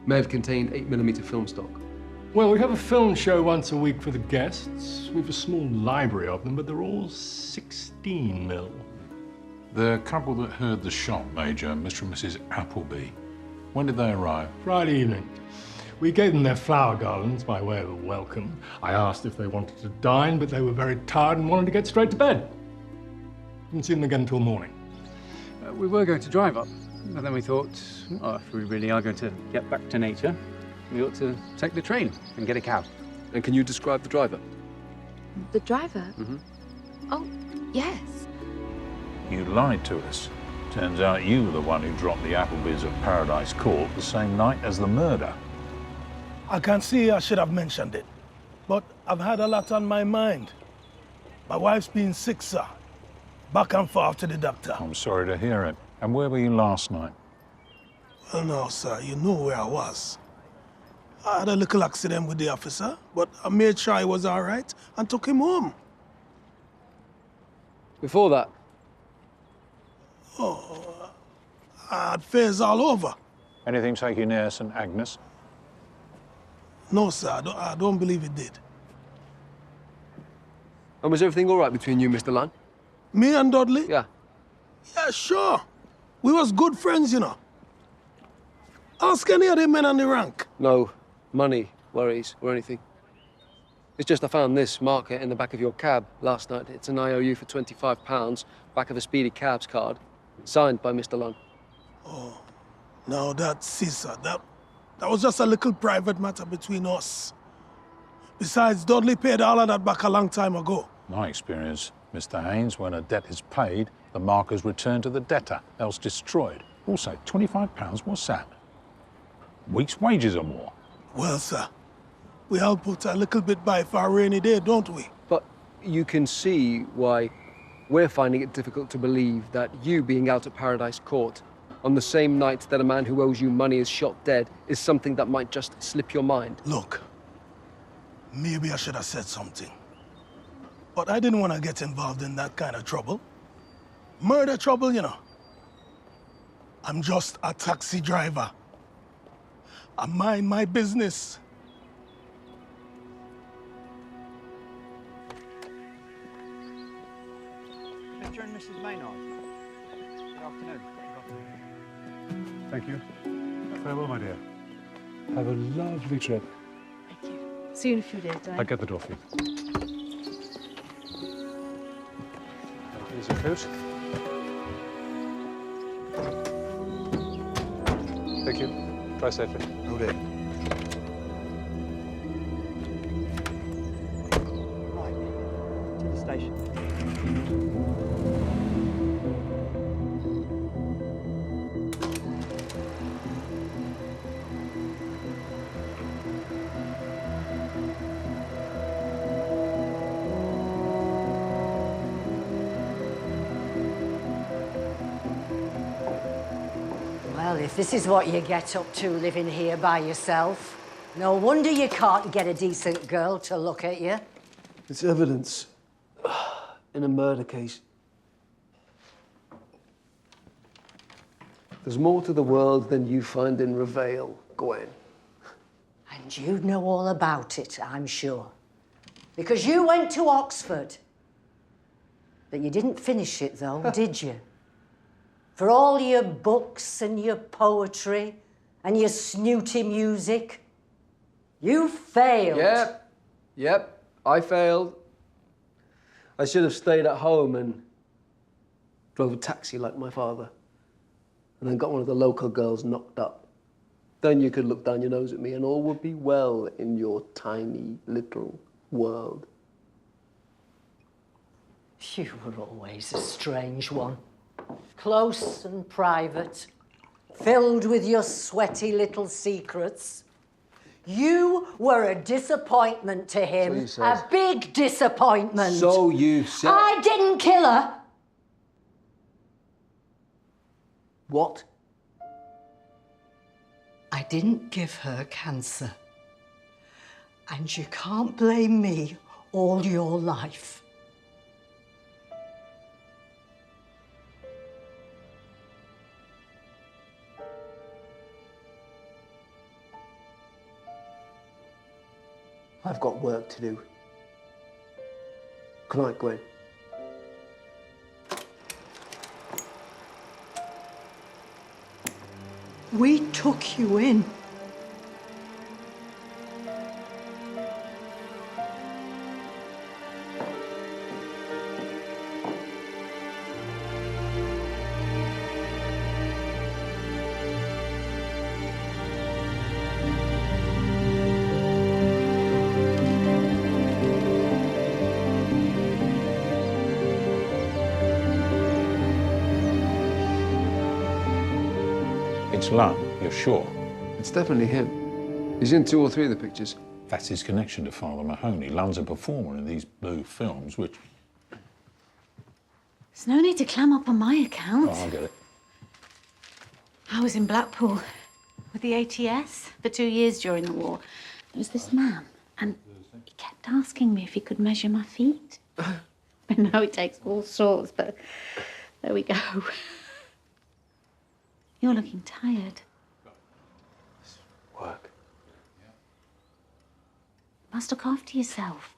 May have contained 8mm film stock. Well, we have a film show once a week for the guests. We've a small library of them, but they're all 16mm. The couple that heard the shot, Major, Mr. and Mrs. Appleby, when did they arrive? Friday evening. We gave them their flower garlands by way of a welcome. I asked if they wanted to dine, but they were very tired and wanted to get straight to bed. Didn't see them again until morning. We were going to drive up, but then we thought, oh, if we really are going to get back to nature, we ought to take the train and get a cab. And can you describe the driver? The driver? Mm-hmm. Oh, yes. You lied to us. Turns out you were the one who dropped the Applebys at Paradise Court the same night as the murder. I can see I should have mentioned it, but I've had a lot on my mind. My wife's been sick, sir. Back and forth to the doctor. I'm sorry to hear it. And where were you last night? Well, no, sir, you know where I was. I had a little accident with the officer, but I made sure he was all right and took him home. Before that? Oh, I had fares all over. Anything take you near St. Agnes? No, sir, I don't believe it did. And was everything all right between you, Mr. Lang? Me and Dudley? Yeah. Yeah, sure. We was good friends, you know. Ask any of the men on the rank. No money worries or anything. It's just I found this marker in the back of your cab last night. It's an IOU for £25, back of a Speedy Cabs card, signed by Mr. Lang. Oh, now that's sir. That was just a little private matter between us. Besides, Dudley paid all of that back a long time ago. My experience, Mr. Haynes, when a debt is paid, the marker's returned to the debtor, else destroyed. Also, £25, what's that? Week's wages or more. Well, sir, we all put a little bit by for a rainy day, don't we? But you can see why we're finding it difficult to believe that you being out at Paradise Court on the same night that a man who owes you money is shot dead is something that might just slip your mind. Look, maybe I should have said something. But I didn't want to get involved in that kind of trouble. Murder trouble, you know. I'm just a taxi driver. I mind my business. Mr. and Mrs. Maynard. Good afternoon. Thank you. Farewell, my dear. Have a lovely trip. See you in a few days, Dad. I'll get the door for you. Here's a coat. Thank you. Drive safely. Okay. Right. To the station. Well, if this is what you get up to living here by yourself, no wonder you can't get a decent girl to look at you. It's evidence in a murder case. There's more to the world than you find in Reveille, Gwen. And you know all about it, I'm sure. Because you went to Oxford. But you didn't finish it, though, did you? For all your books and your poetry and your snooty music, you failed. Yep, I failed. I should have stayed at home and drove a taxi like my father, and then got one of the local girls knocked up. Then you could look down your nose at me and all would be well in your tiny little world. You were always a strange one. Close and private, filled with your sweaty little secrets. You were a disappointment to him. So you said. A big disappointment. So you said. I didn't kill her. What? I didn't give her cancer. And you can't blame me all your life. I've got work to do. Good night, Gwen. We took you in. It's Lund, you're sure? It's definitely him. He's in 2 or 3 of the pictures. That's his connection to Father Mahoney. Lund's a performer in these blue films, which... There's no need to clam up on my account. Oh, I get it. I was in Blackpool with the ATS for 2 years during the war. There was this man, and he kept asking me if he could measure my feet. I know it takes all sorts, but there we go. You're looking tired. Work. Must look after yourself.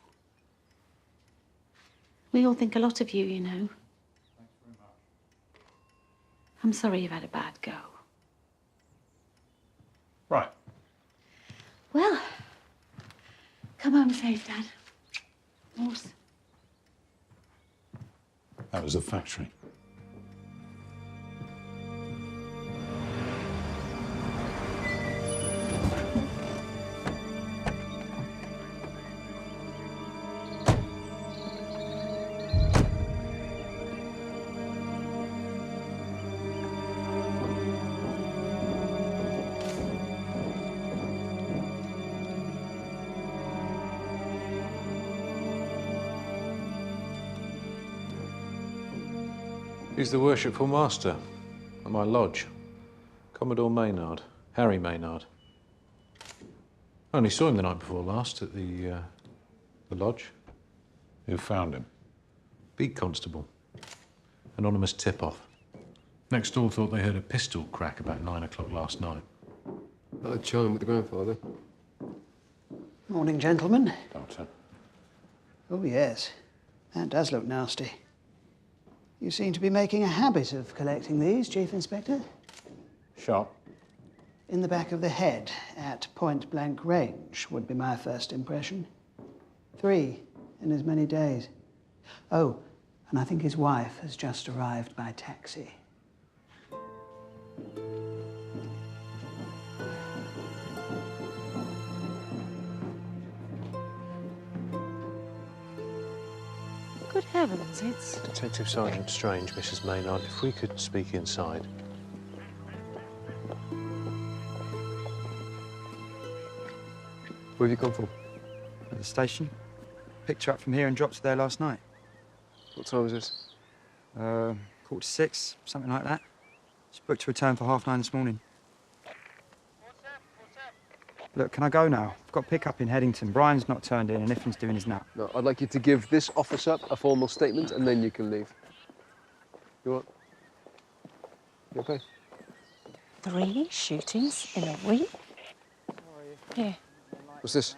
We all think a lot of you, you know. I'm sorry you've had a bad go. Right. Well, come home safe, Dad. Horse. That was the factory. He's the worshipful master at my lodge. Commodore Maynard, Harry Maynard. I only saw him the night before last at the lodge. Who found him? Beat constable. Anonymous tip-off. Next door thought they heard a pistol crack about 9 o'clock last night. I'd chime with the grandfather. Morning, gentlemen. Doctor. Oh, yes. That does look nasty. You seem to be making a habit of collecting these, Chief Inspector. Shot? In the back of the head, at point-blank range, would be my first impression. 3 in as many days. Oh, and I think his wife has just arrived by taxi. Good heavens, it's... Detective Sergeant Strange, Mrs. Maynard, if we could speak inside. Where have you come from? At the station. Picked her up from here and dropped her there last night. What time is this? 6:15, something like that. She booked to return for 9:30 this morning. Look, can I go now? I've got pick up in Headington. Brian's not turned in and Iffin's doing his nap. No, I'd like you to give this officer a formal statement and then you can leave. You what? You okay? 3 shootings in a week? Here. What's this?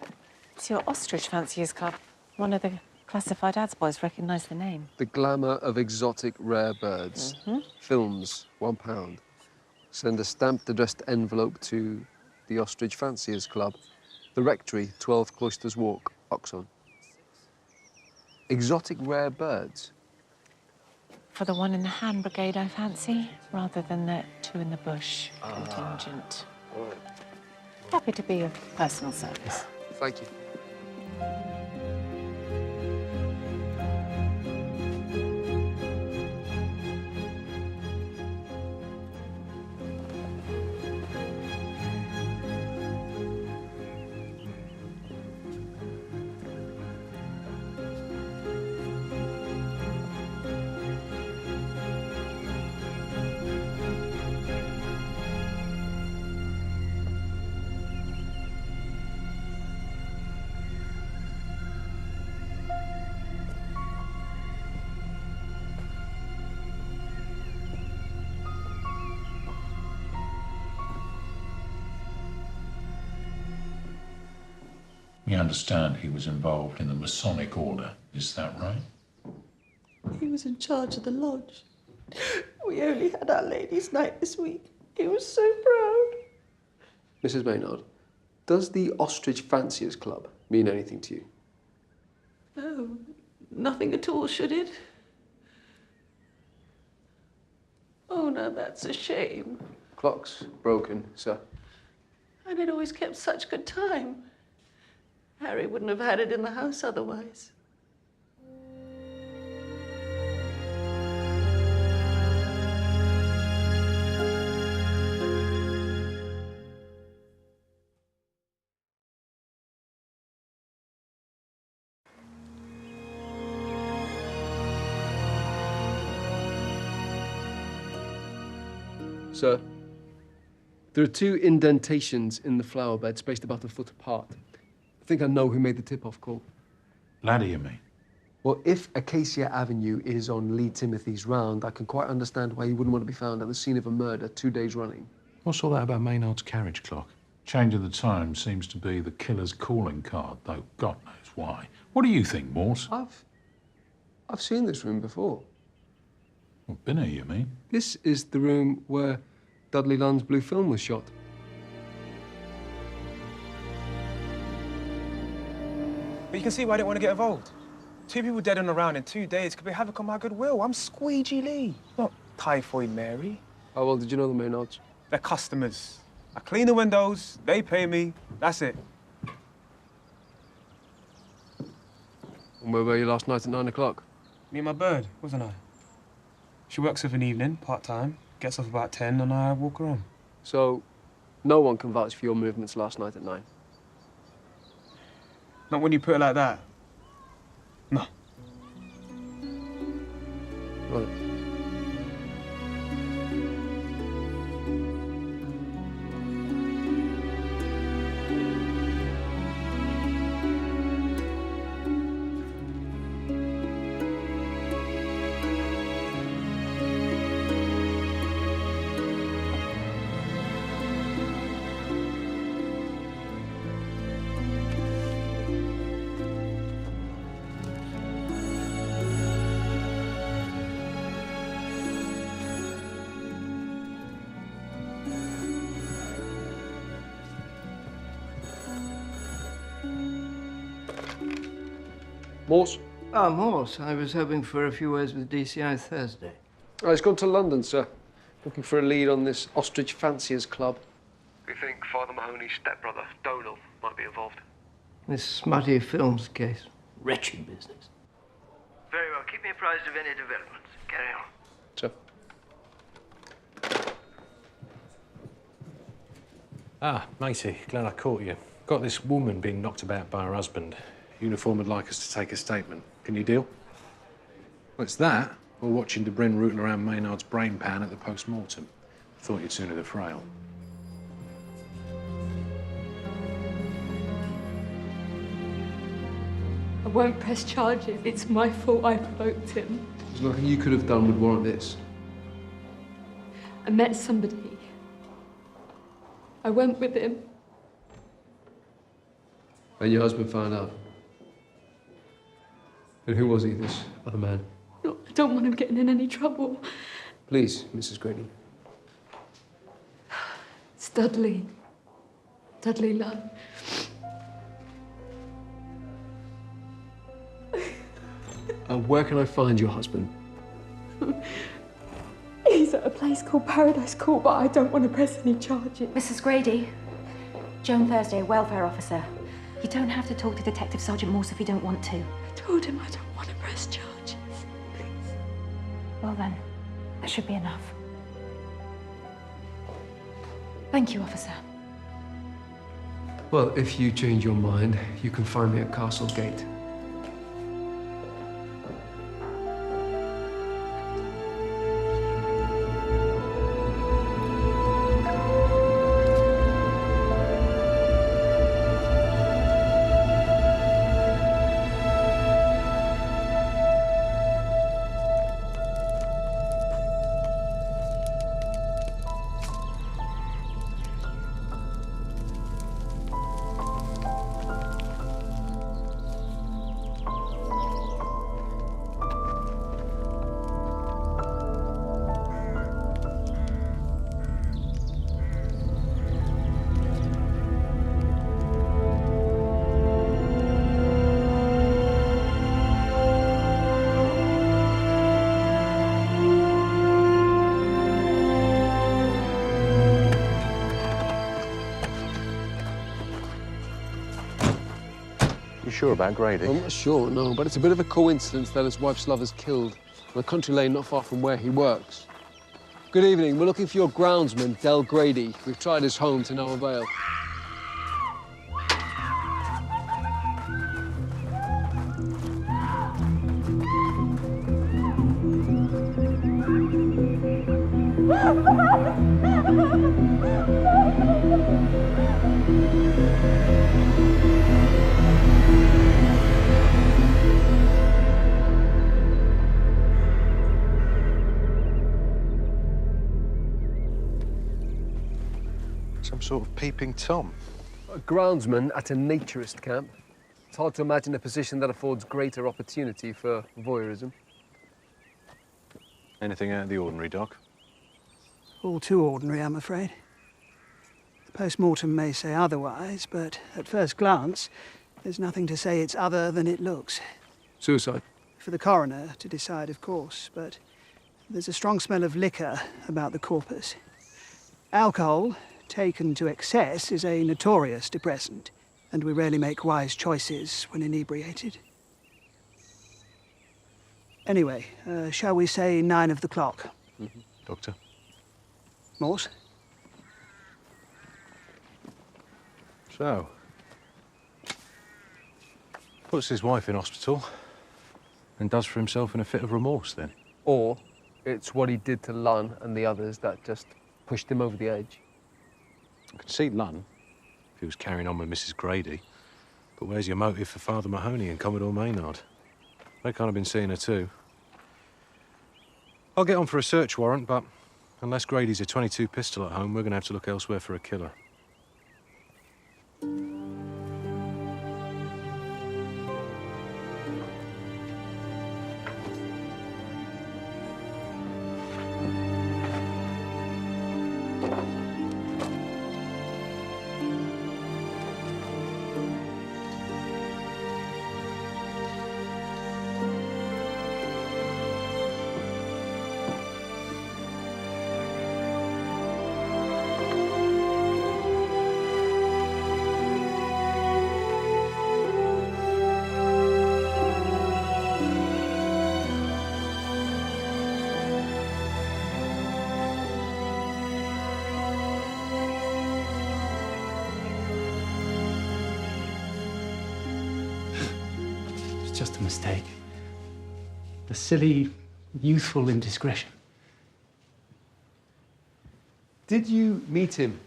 It's your Ostrich Fanciers Club. One of the classified ads boys recognised the name. The glamour of exotic rare birds. Films, £1. Send a stamped addressed envelope to the Ostrich Fanciers Club, the Rectory, 12 Cloisters Walk, Oxon. Exotic rare birds? For the one in the hand brigade, I fancy, rather than the 2 in the bush contingent. Right. Happy to be of personal service. Thank you. We understand he was involved in the Masonic Order. Is that right? He was in charge of the lodge. We only had our ladies' night this week. He was so proud. Mrs. Maynard, does the Ostrich Fanciers Club mean anything to you? No, nothing at all, should it? Oh, now that's a shame. Clock's broken, sir. And it always kept such good time. Harry wouldn't have had it in the house otherwise. Sir, there are 2 indentations in the flower bed spaced about a foot apart. I think I know who made the tip-off call. Laddie, you mean? Well, if Acacia Avenue is on Lee Timothy's round, I can quite understand why he wouldn't want to be found at the scene of a murder 2 days running. What's all that about Maynard's carriage clock? Change of the time seems to be the killer's calling card, though God knows why. What do you think, Morse? I've seen this room before. Well, been here, you mean? This is the room where Dudley Lund's blue film was shot. But you can see why I didn't want to get involved. 2 people dead on the round in 2 days could be havoc on my goodwill. I'm Squeegee Lee, not Typhoid Mary. How well did you know the Maynards? They're customers. I clean the windows, they pay me, that's it. And where were you last night at 9 o'clock? Me and my bird, wasn't I? She works of an evening, part-time, gets off about 10, and I walk her home. So, no one can vouch for your movements last night at 9? Not when you put it like that. No. Right. Morse? Ah, Morse. I was hoping for a few words with DCI Thursday. He's gone to London, sir. Looking for a lead on this Ostrich Fanciers Club. We think Father Mahoney's stepbrother, Donal, might be involved. This smutty films case. Wretched business. Very well. Keep me apprised of any developments. Carry on. Sir. Ah, matey, glad I caught you. Got this woman being knocked about by her husband. Uniform would like us to take a statement. Can you deal? Well, it's that, or watching De Bryn rooting around Maynard's brain pan at the post-mortem. Thought you'd sooner the frail. I won't press charges. It's my fault I provoked him. There's nothing you could have done would warrant this. I met somebody. I went with him. And your husband found out. And who was he, this other man? No, I don't want him getting in any trouble. Please, Mrs. Grady. It's Dudley. Dudley Lunn. And where can I find your husband? He's at a place called Paradise Court, but I don't want to press any charges. Mrs. Grady, Joan Thursday, welfare officer. You don't have to talk to Detective Sergeant Morse if you don't want to. I told him I don't want to press charges. Please. Well then, that should be enough. Thank you, officer. Well, if you change your mind, you can find me at Castle Gate. Sure about Grady? I'm not sure, no, but it's a bit of a coincidence that his wife's lover's killed on a country lane not far from where he works. Good evening. We're looking for your groundsman, Del Grady. We've tried his home to no avail. Some sort of peeping Tom. A groundsman at a naturist camp. It's hard to imagine a position that affords greater opportunity for voyeurism. Anything out of the ordinary, Doc? All too ordinary, I'm afraid. The post-mortem may say otherwise, but at first glance, there's nothing to say it's other than it looks. Suicide? For the coroner to decide, of course, but there's a strong smell of liquor about the corpus. Alcohol, taken to excess, is a notorious depressant, and we rarely make wise choices when inebriated. Anyway, shall we say 9 of the clock? Doctor? Morse? So, puts his wife in hospital and does for himself in a fit of remorse, then? Or it's what he did to Lunn and the others that just pushed him over the edge. I could see Lunn if he was carrying on with Mrs. Grady. But where's your motive for Father Mahoney and Commodore Maynard? They can't have been seeing her too. I'll get on for a search warrant, but unless Grady's a .22 pistol at home, we're going to have to look elsewhere for a killer. Just a mistake. A silly, youthful indiscretion. Did you meet him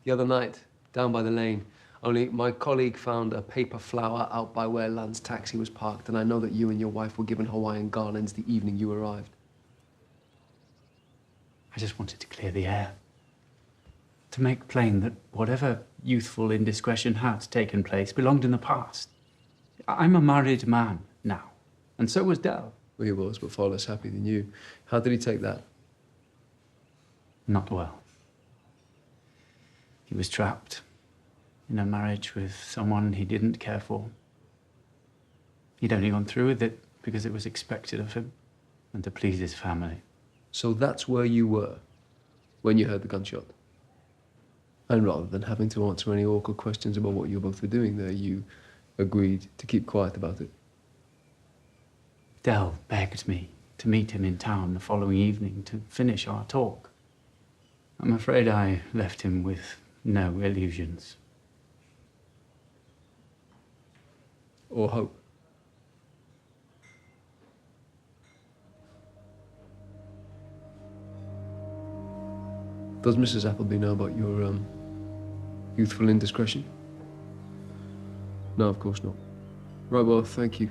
the other night, down by the lane? Only my colleague found a paper flower out by where Lan's taxi was parked, and I know that you and your wife were given Hawaiian garlands the evening you arrived. I just wanted to clear the air. To make plain that whatever youthful indiscretion had taken place belonged in the past. I'm a married man now, and so was Del. Well, he was, but far less happy than you. How did he take that? Not well. He was trapped in a marriage with someone he didn't care for. He'd only gone through with it because it was expected of him and to please his family. So that's where you were when you heard the gunshot? And rather than having to answer any awkward questions about what you both were doing there, you agreed to keep quiet about it? Del begged me to meet him in town the following evening to finish our talk. I'm afraid I left him with no illusions. Or hope? Does Mrs. Appleby know about your, youthful indiscretion? No, of course not. Right, well, thank you.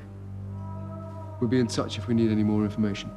We'll be in touch if we need any more information.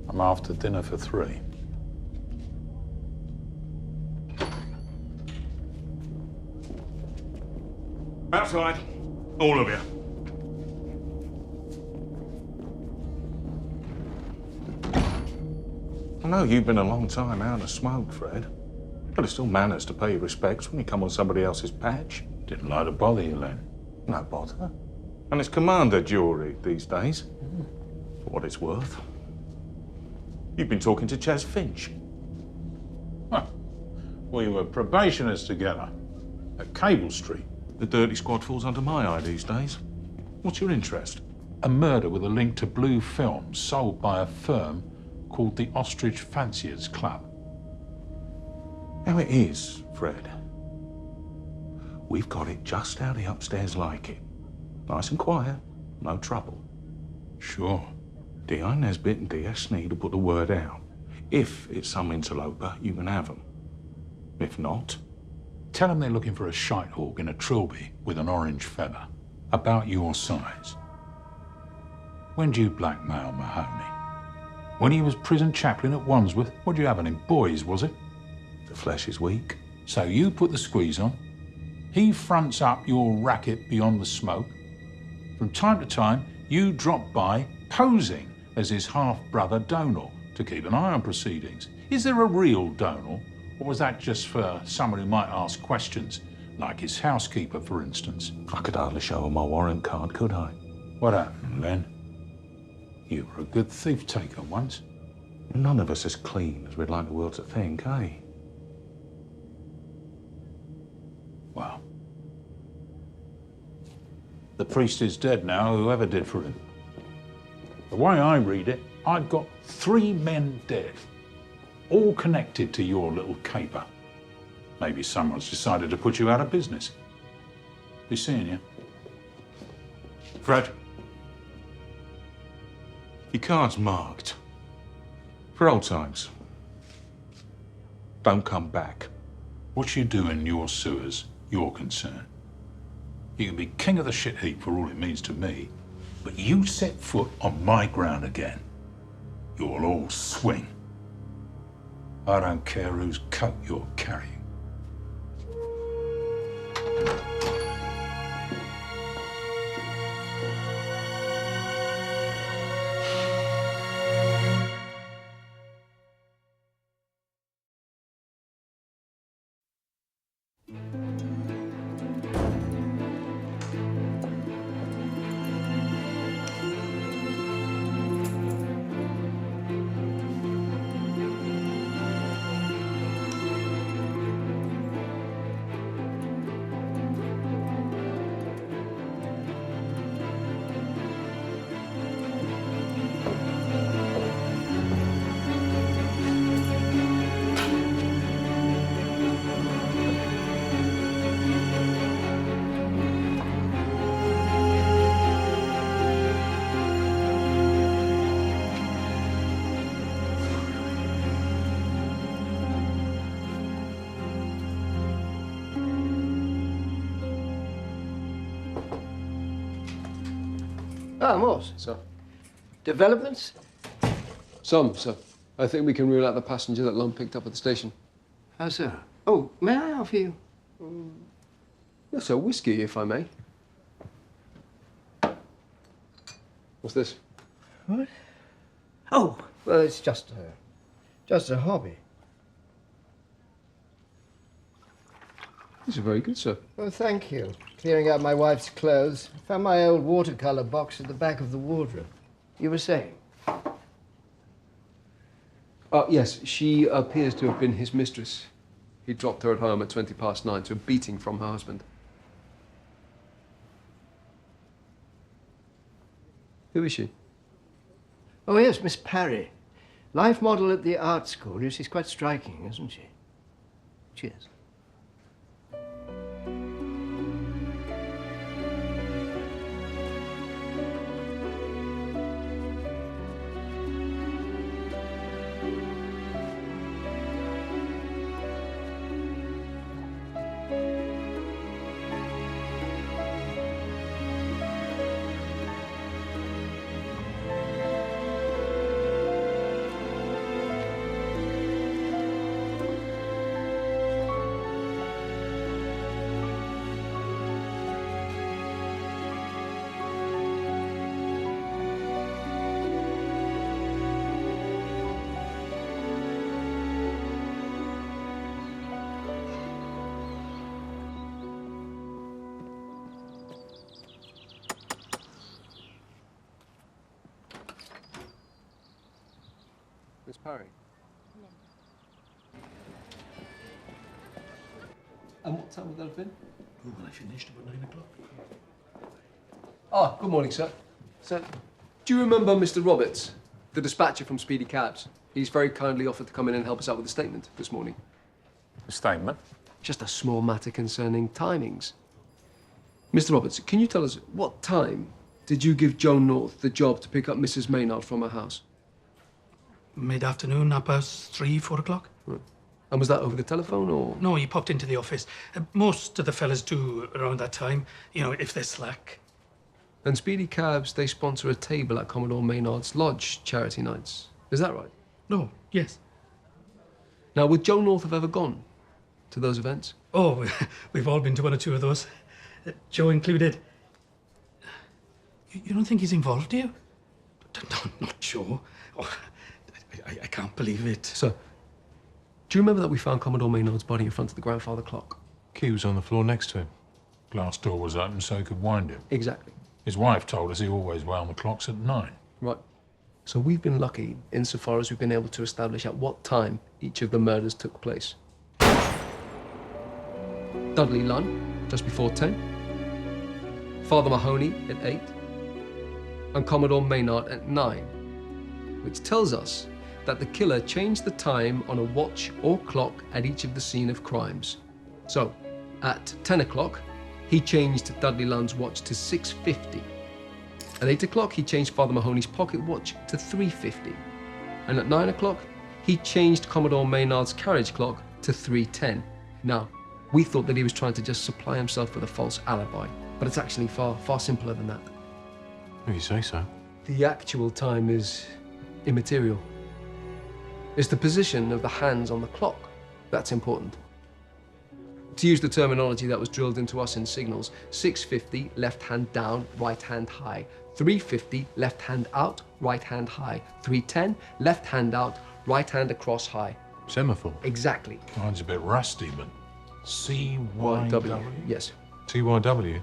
I'm after dinner for 3. Outside, all of you. I know you've been a long time out of smoke, Fred. But it's still manners to pay your respects when you come on somebody else's patch. Didn't like to bother you, Len. No bother. And it's commander jewelry these days, for what it's worth. You've been talking to Chas Finch. Huh. We were probationers together at Cable Street. The dirty squad falls under my eye these days. What's your interest? A murder with a link to blue films sold by a firm called the Ostrich Fanciers Club. Now it is, Fred. We've got it just how the upstairs like it. Nice and quiet, no trouble. Sure. D.I. Nesbitt and D.S. Sneed will put the word out. If it's some interloper, you can have them. If not, tell them they're looking for a shite hawk in a trilby with an orange feather, about your size. When do you blackmail Mahoney? When he was prison chaplain at Wandsworth, what do you have on him? Boys, was it? The flesh is weak. So you put the squeeze on. He fronts up your racket beyond the smoke. From time to time, you drop by, posing as his half-brother Donal, to keep an eye on proceedings. Is there a real Donal, or was that just for someone who might ask questions, like his housekeeper, for instance? I could hardly show him my warrant card, could I? What happened, Len? You were a good thief-taker once. None of us as clean as we'd like the world to think, eh? Well, the priest is dead now, whoever did for him. The way I read it, I've got 3 men dead, all connected to your little caper. Maybe someone's decided to put you out of business. Be seeing you. Fred, your card's marked. For old times. Don't come back. What you do in your sewers, your concern. You can be king of the shit heap for all it means to me, but you set foot on my ground again, you'll all swing. I don't care whose coat you're carrying. Ah, Morse. Sir. Developments? Some, sir. I think we can rule out the passenger that Lund picked up at the station. How so? Oh, may I offer you? Yes, sir. Whiskey, if I may. What's this? What? Oh, well, it's just a hobby. This is very good, sir. Oh, thank you. Clearing out my wife's clothes. I found my old watercolor box at the back of the wardrobe. You were saying? Yes, she appears to have been his mistress. He dropped her at home at 9:20 to a beating from her husband. Who is she? Oh, yes, Miss Parry. Life model at the art school. She's quite striking, isn't she? Cheers. Miss Parry. And what time would that have been? Oh, well, I finished about 9 o'clock. Ah, good morning, sir. Sir, do you remember Mr. Roberts, the dispatcher from Speedy Cabs? He's very kindly offered to come in and help us out with a statement this morning. A statement? Just a small matter concerning timings. Mr. Roberts, can you tell us what time did you give Joan North the job to pick up Mrs. Maynard from her house? Mid-afternoon, about 3, 4 o'clock. Right. And was that over the telephone, or...? No, he popped into the office. Most of the fellas do around that time, you know, if they're slack. And Speedy Cabs, they sponsor a table at Commodore Maynard's lodge charity nights. Is that right? No, yes. Now, would Joan North have ever gone to those events? Oh, we've all been to 1 or 2 of those. Joe included. You don't think he's involved, do you? No, not Joe. Oh, I can't believe it. Sir, do you remember that we found Commodore Maynard's body in front of the grandfather clock? Key was on the floor next to him. Glass door was open so he could wind it. Exactly. His wife told us he always wound the clocks at 9. Right. So we've been lucky insofar as we've been able to establish at what time each of the murders took place. Dudley Lunn, just before 10. Father Mahoney at 8. And Commodore Maynard at 9. Which tells us that the killer changed the time on a watch or clock at each of the scene of crimes. So, at 10 o'clock, he changed Dudley Lunn's watch to 6:50. At 8 o'clock, he changed Father Mahoney's pocket watch to 3:50. And at 9 o'clock, he changed Commodore Maynard's carriage clock to 3:10. Now, we thought that he was trying to just supply himself with a false alibi, but it's actually far, far simpler than that. If you say so. The actual time is immaterial. It's the position of the hands on the clock that's important. To use the terminology that was drilled into us in signals, 6:50, left hand down, right hand high. 3:50, left hand out, right hand high. 3:10, left hand out, right hand across high. Semaphore? Exactly. Mine's a bit rusty, but CYW? Yes. TYW?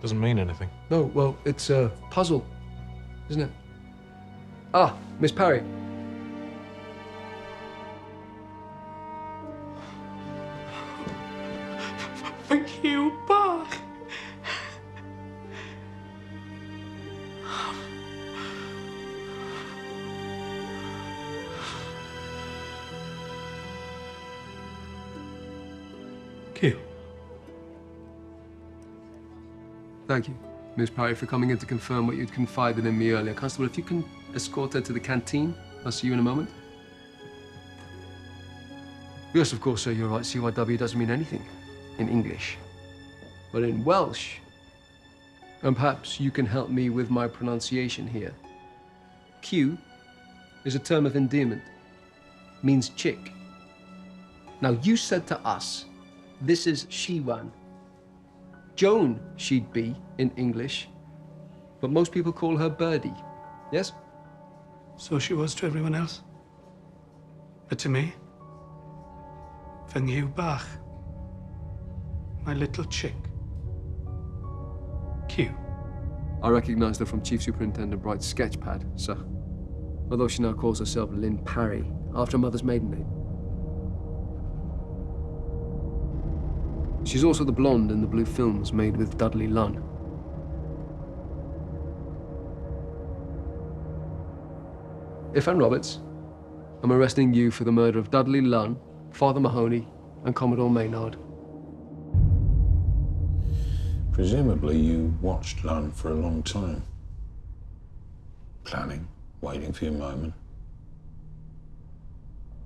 Doesn't mean anything. No, well, it's a puzzle, isn't it? Ah, Miss Parry. Thank you, Pa. Q. Thank you, Miss Parry, for coming in to confirm what you'd confided in me earlier. Constable, if you can escort her to the canteen, I'll see you in a moment. Yes, of course, sir, you're right. CYW doesn't mean anything in English. But in Welsh, And perhaps you can help me with my pronunciation here. Q is a term of endearment, means chick. Now, you said to us, this is Siwan. Joan she'd be in English, but most people call her Birdie, yes? So she was to everyone else. But to me, fy nghriw bach, my little chick. Q. I recognized her from Chief Superintendent Bright's sketchpad, sir. Although she now calls herself Lynn Parry, after her mother's maiden name. She's also the blonde in the blue films made with Dudley Lunn. If I'm Roberts, I'm arresting you for the murder of Dudley Lunn, Father Mahoney, and Commodore Maynard. Presumably you watched Lunn for a long time. Planning, waiting for your moment.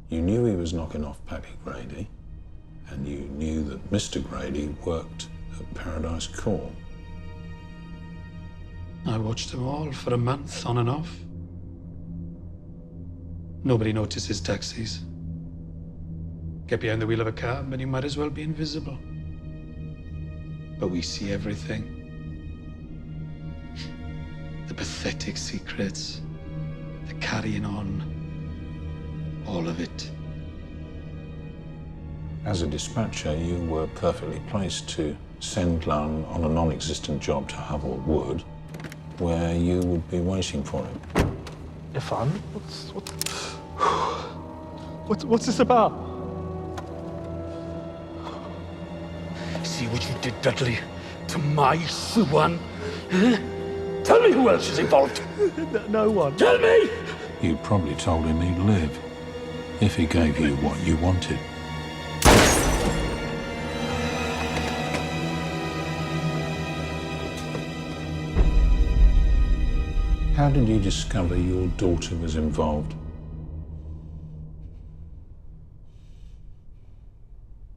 You knew he was knocking off Paddy Grady, and you knew that Mr. Grady worked at Paradise Court. I watched them all for a month, on and off. Nobody notices taxis. Get behind the wheel of a cab and you might as well be invisible. But we see everything. The pathetic secrets, the carrying on, all of it. As a dispatcher, you were perfectly placed to send Lunn on a non-existent job to Havel Wood, where you would be waiting for him. Irfan, what's this about? See what you did, Dudley, to my Siwan? Huh? Tell me who else is involved. No one. Tell me! You probably told him he'd live, if he gave you what you wanted. How did you discover your daughter was involved?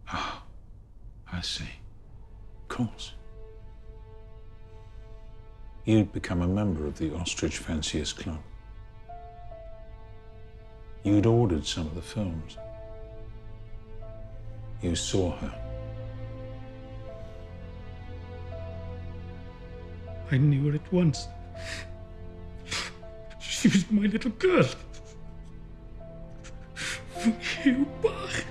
Ah, I see. Of course. You'd become a member of the Ostrich Fanciers Club. You'd ordered some of the films. You saw her. I knew her at once. She was my little girl. From you back.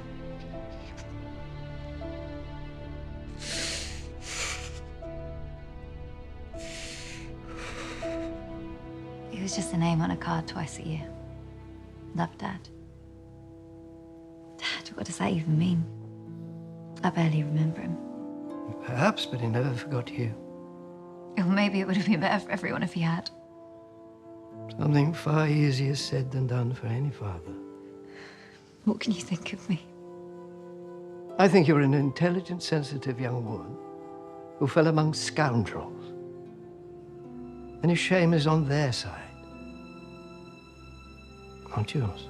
He was just a name on a card twice a year. Love, Dad. Dad, what does that even mean? I barely remember him. Perhaps, but he never forgot you. Or maybe it would have been better for everyone if he had. Something far easier said than done for any father. What can you think of me? I think you're an intelligent, sensitive young woman who fell among scoundrels. And his shame is on their side, not yours.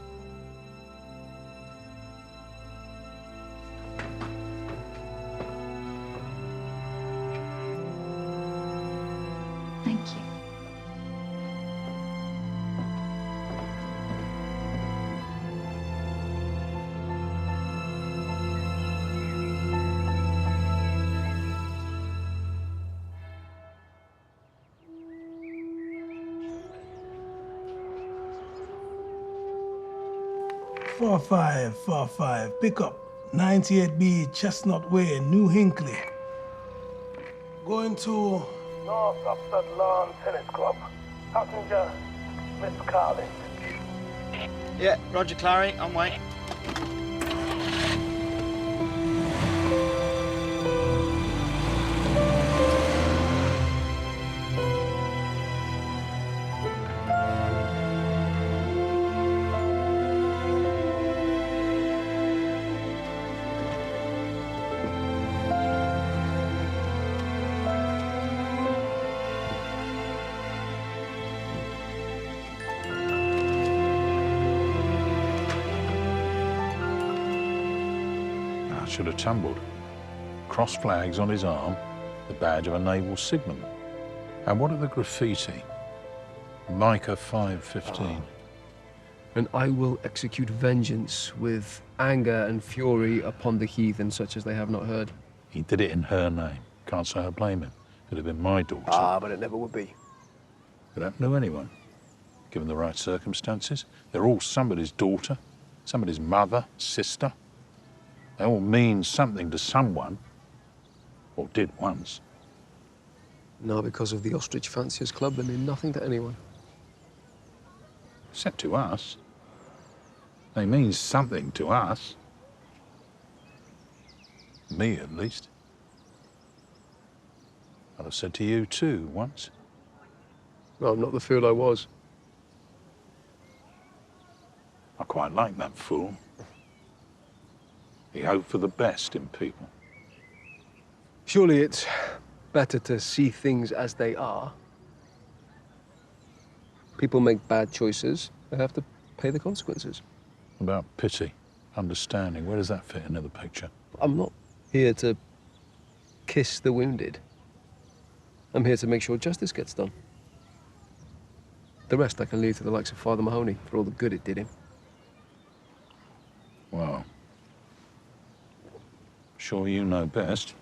Thank you. Four five. Pick up 98B Chestnut Way, New Hinckley. Going to North Upside Lawn Tennis Club. Passenger, Miss Carlin. Yeah, Roger Clary, I'm waiting. Should have tumbled. Cross flags on his arm, the badge of a naval signalman. And what of the graffiti? Micah 5:15. And I will execute vengeance with anger and fury upon the heathen, such as they have not heard. He did it in her name. Can't say I blame him. Could have been my daughter. Ah, but it never would be. Could happen to anyone, given the right circumstances. They're all somebody's daughter, somebody's mother, sister. They all mean something to someone, or did once. Now, because of the Ostrich Fanciers Club, they mean nothing to anyone. Except to us. They mean something to us. Me, at least. I'd have said to you too, once. No, I'm not the fool I was. I quite like that fool. He hoped for the best in people. Surely it's better to see things as they are. People make bad choices. They have to pay the consequences. About pity, understanding, where does that fit into the picture? I'm not here to kiss the wounded. I'm here to make sure justice gets done. The rest I can leave to the likes of Father Mahoney for all the good it did him. Well, sure you know best.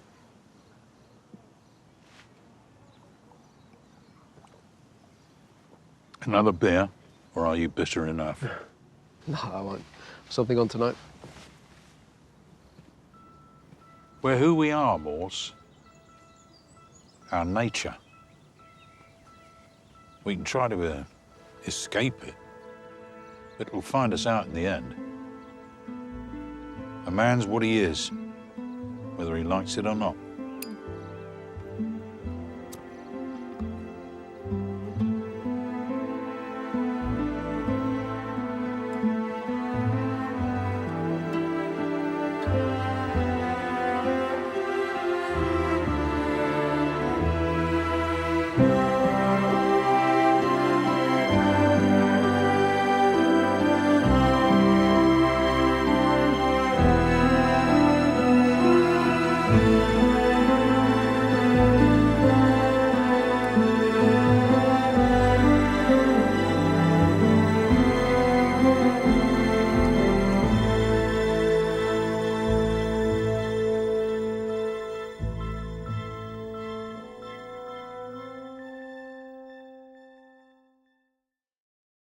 Another beer, or are you bitter enough? No, I won't. Something on tonight? We're who we are, Morse. Our nature. We can try to escape it, but it'll find us out in the end. A man's what he is, whether he likes it or not.